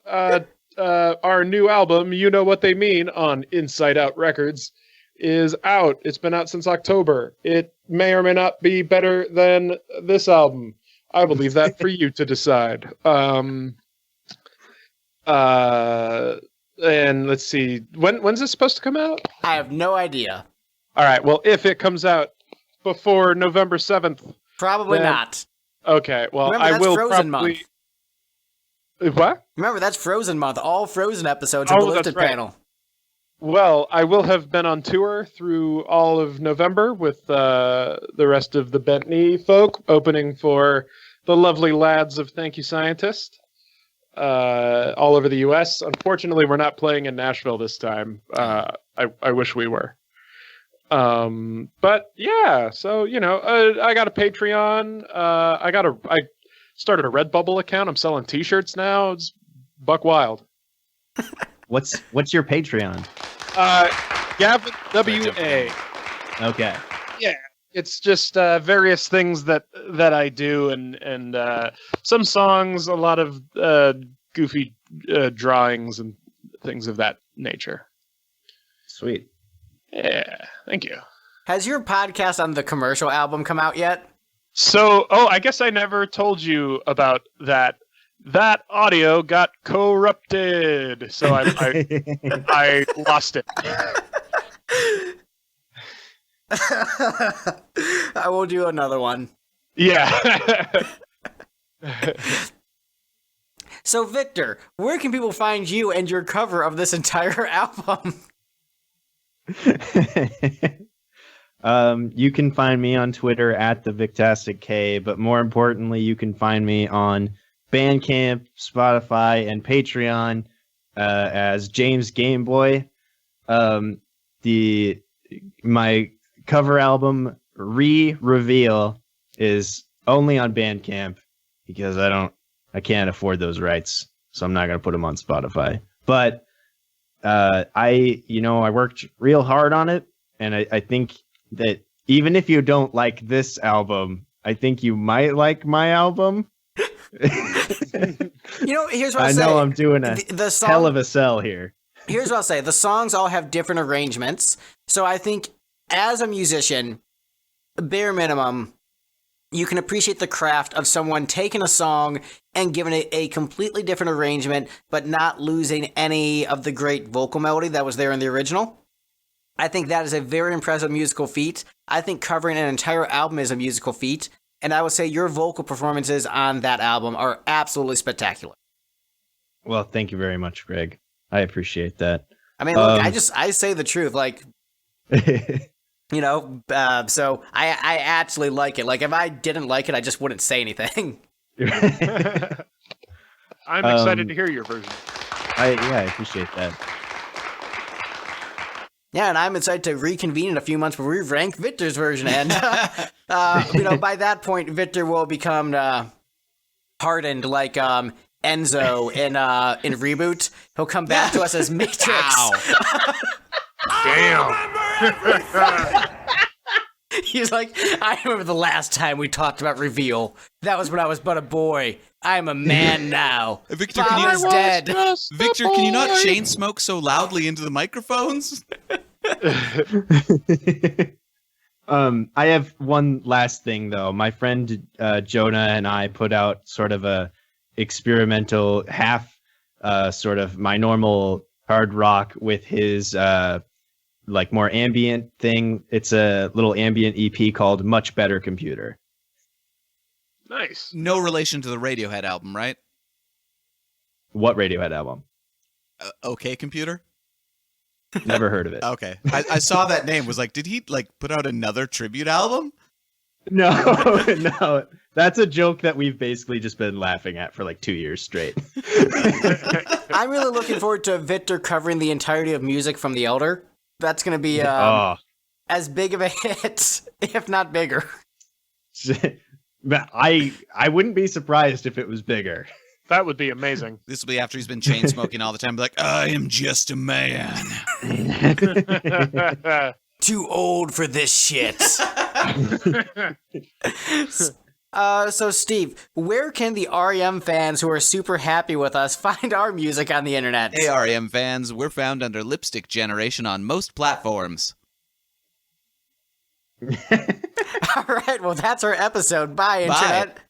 our new album, You Know What They Mean, on Inside Out Records, is out. It's been out since October. It may or may not be better than this album. I will leave that for you to decide. And let's see, when's this supposed to come out? I have no idea. All right, well, if it comes out before November 7th, probably not. Okay, well, remember, I will Frozen probably. Month. What? Remember, that's Frozen Month. All Frozen episodes of the Lifted panel. Well, I will have been on tour through all of November with the rest of the Bent Knee folk, opening for the lovely lads of Thank You Scientist. All over the U.S. Unfortunately, we're not playing in Nashville this time. I wish we were. But yeah, so I got a Patreon. I started a Redbubble account. I'm selling T-shirts now. It's buck wild. What's your Patreon? Gavin WA. Okay. Yeah. It's just various things that I do, and some songs, a lot of goofy drawings and things of that nature. Sweet. Yeah, thank you. Has your podcast on the commercial album come out yet? So, I guess I never told you about that. That audio got corrupted, so I lost it. I will do another one. Yeah. So, Victor, where can people find you and your cover of this entire album? You can find me on Twitter at the Victastic K, but more importantly, you can find me on Bandcamp, Spotify, and Patreon as James Gameboy. My cover album Reveal is only on Bandcamp because I can't afford those rights, so I'm not gonna put them on Spotify. But I worked real hard on it, and I think that even if you don't like this album, I think you might like my album. Here's what I know I'm doing a hell of a sell here. Here's what I'll say. The songs all have different arrangements. So I think as a musician, bare minimum, you can appreciate the craft of someone taking a song and giving it a completely different arrangement, but not losing any of the great vocal melody that was there in the original. I think that is a very impressive musical feat. I think covering an entire album is a musical feat. And I would say your vocal performances on that album are absolutely spectacular. Well, thank you very much, Greg. I appreciate that. I mean, look, I say the truth, like, so I actually like it. Like, if I didn't like it, I just wouldn't say anything. I'm excited to hear your version. I appreciate that. Yeah, and I'm excited to reconvene in a few months where we rank Victor's version. And, by that point, Victor will become hardened like Enzo in Reboot. He'll come back to us as Matrix. Wow. Damn. He's like, I remember the last time we talked about Reveal. That was when I was but a boy. I'm a man now. Victor, Father's dead. Victor, can you not chain smoke so loudly into the microphones? I have one last thing though. My friend Jonah and I put out sort of a experimental, half sort of my normal hard rock with his like more ambient thing. It's a little ambient EP called Much Better Computer. Nice. No relation to the Radiohead album, right? What Radiohead album? Okay Computer? Never heard of it. Okay. I saw that name, was like, did he like put out another tribute album? No, no. That's a joke that we've basically just been laughing at for like 2 years straight. I'm really looking forward to Victor covering the entirety of music from The Elder. That's going to be as big of a hit, if not bigger. I wouldn't be surprised if it was bigger. That would be amazing. This will be after he's been chain smoking all the time. Be like, I am just a man. Too old for this shit. So Steve, where can the REM fans who are super happy with us find our music on the internet? Hey REM fans, we're found under Lipstick Generation on most platforms. All right, well that's our episode. Bye, internet. Bye.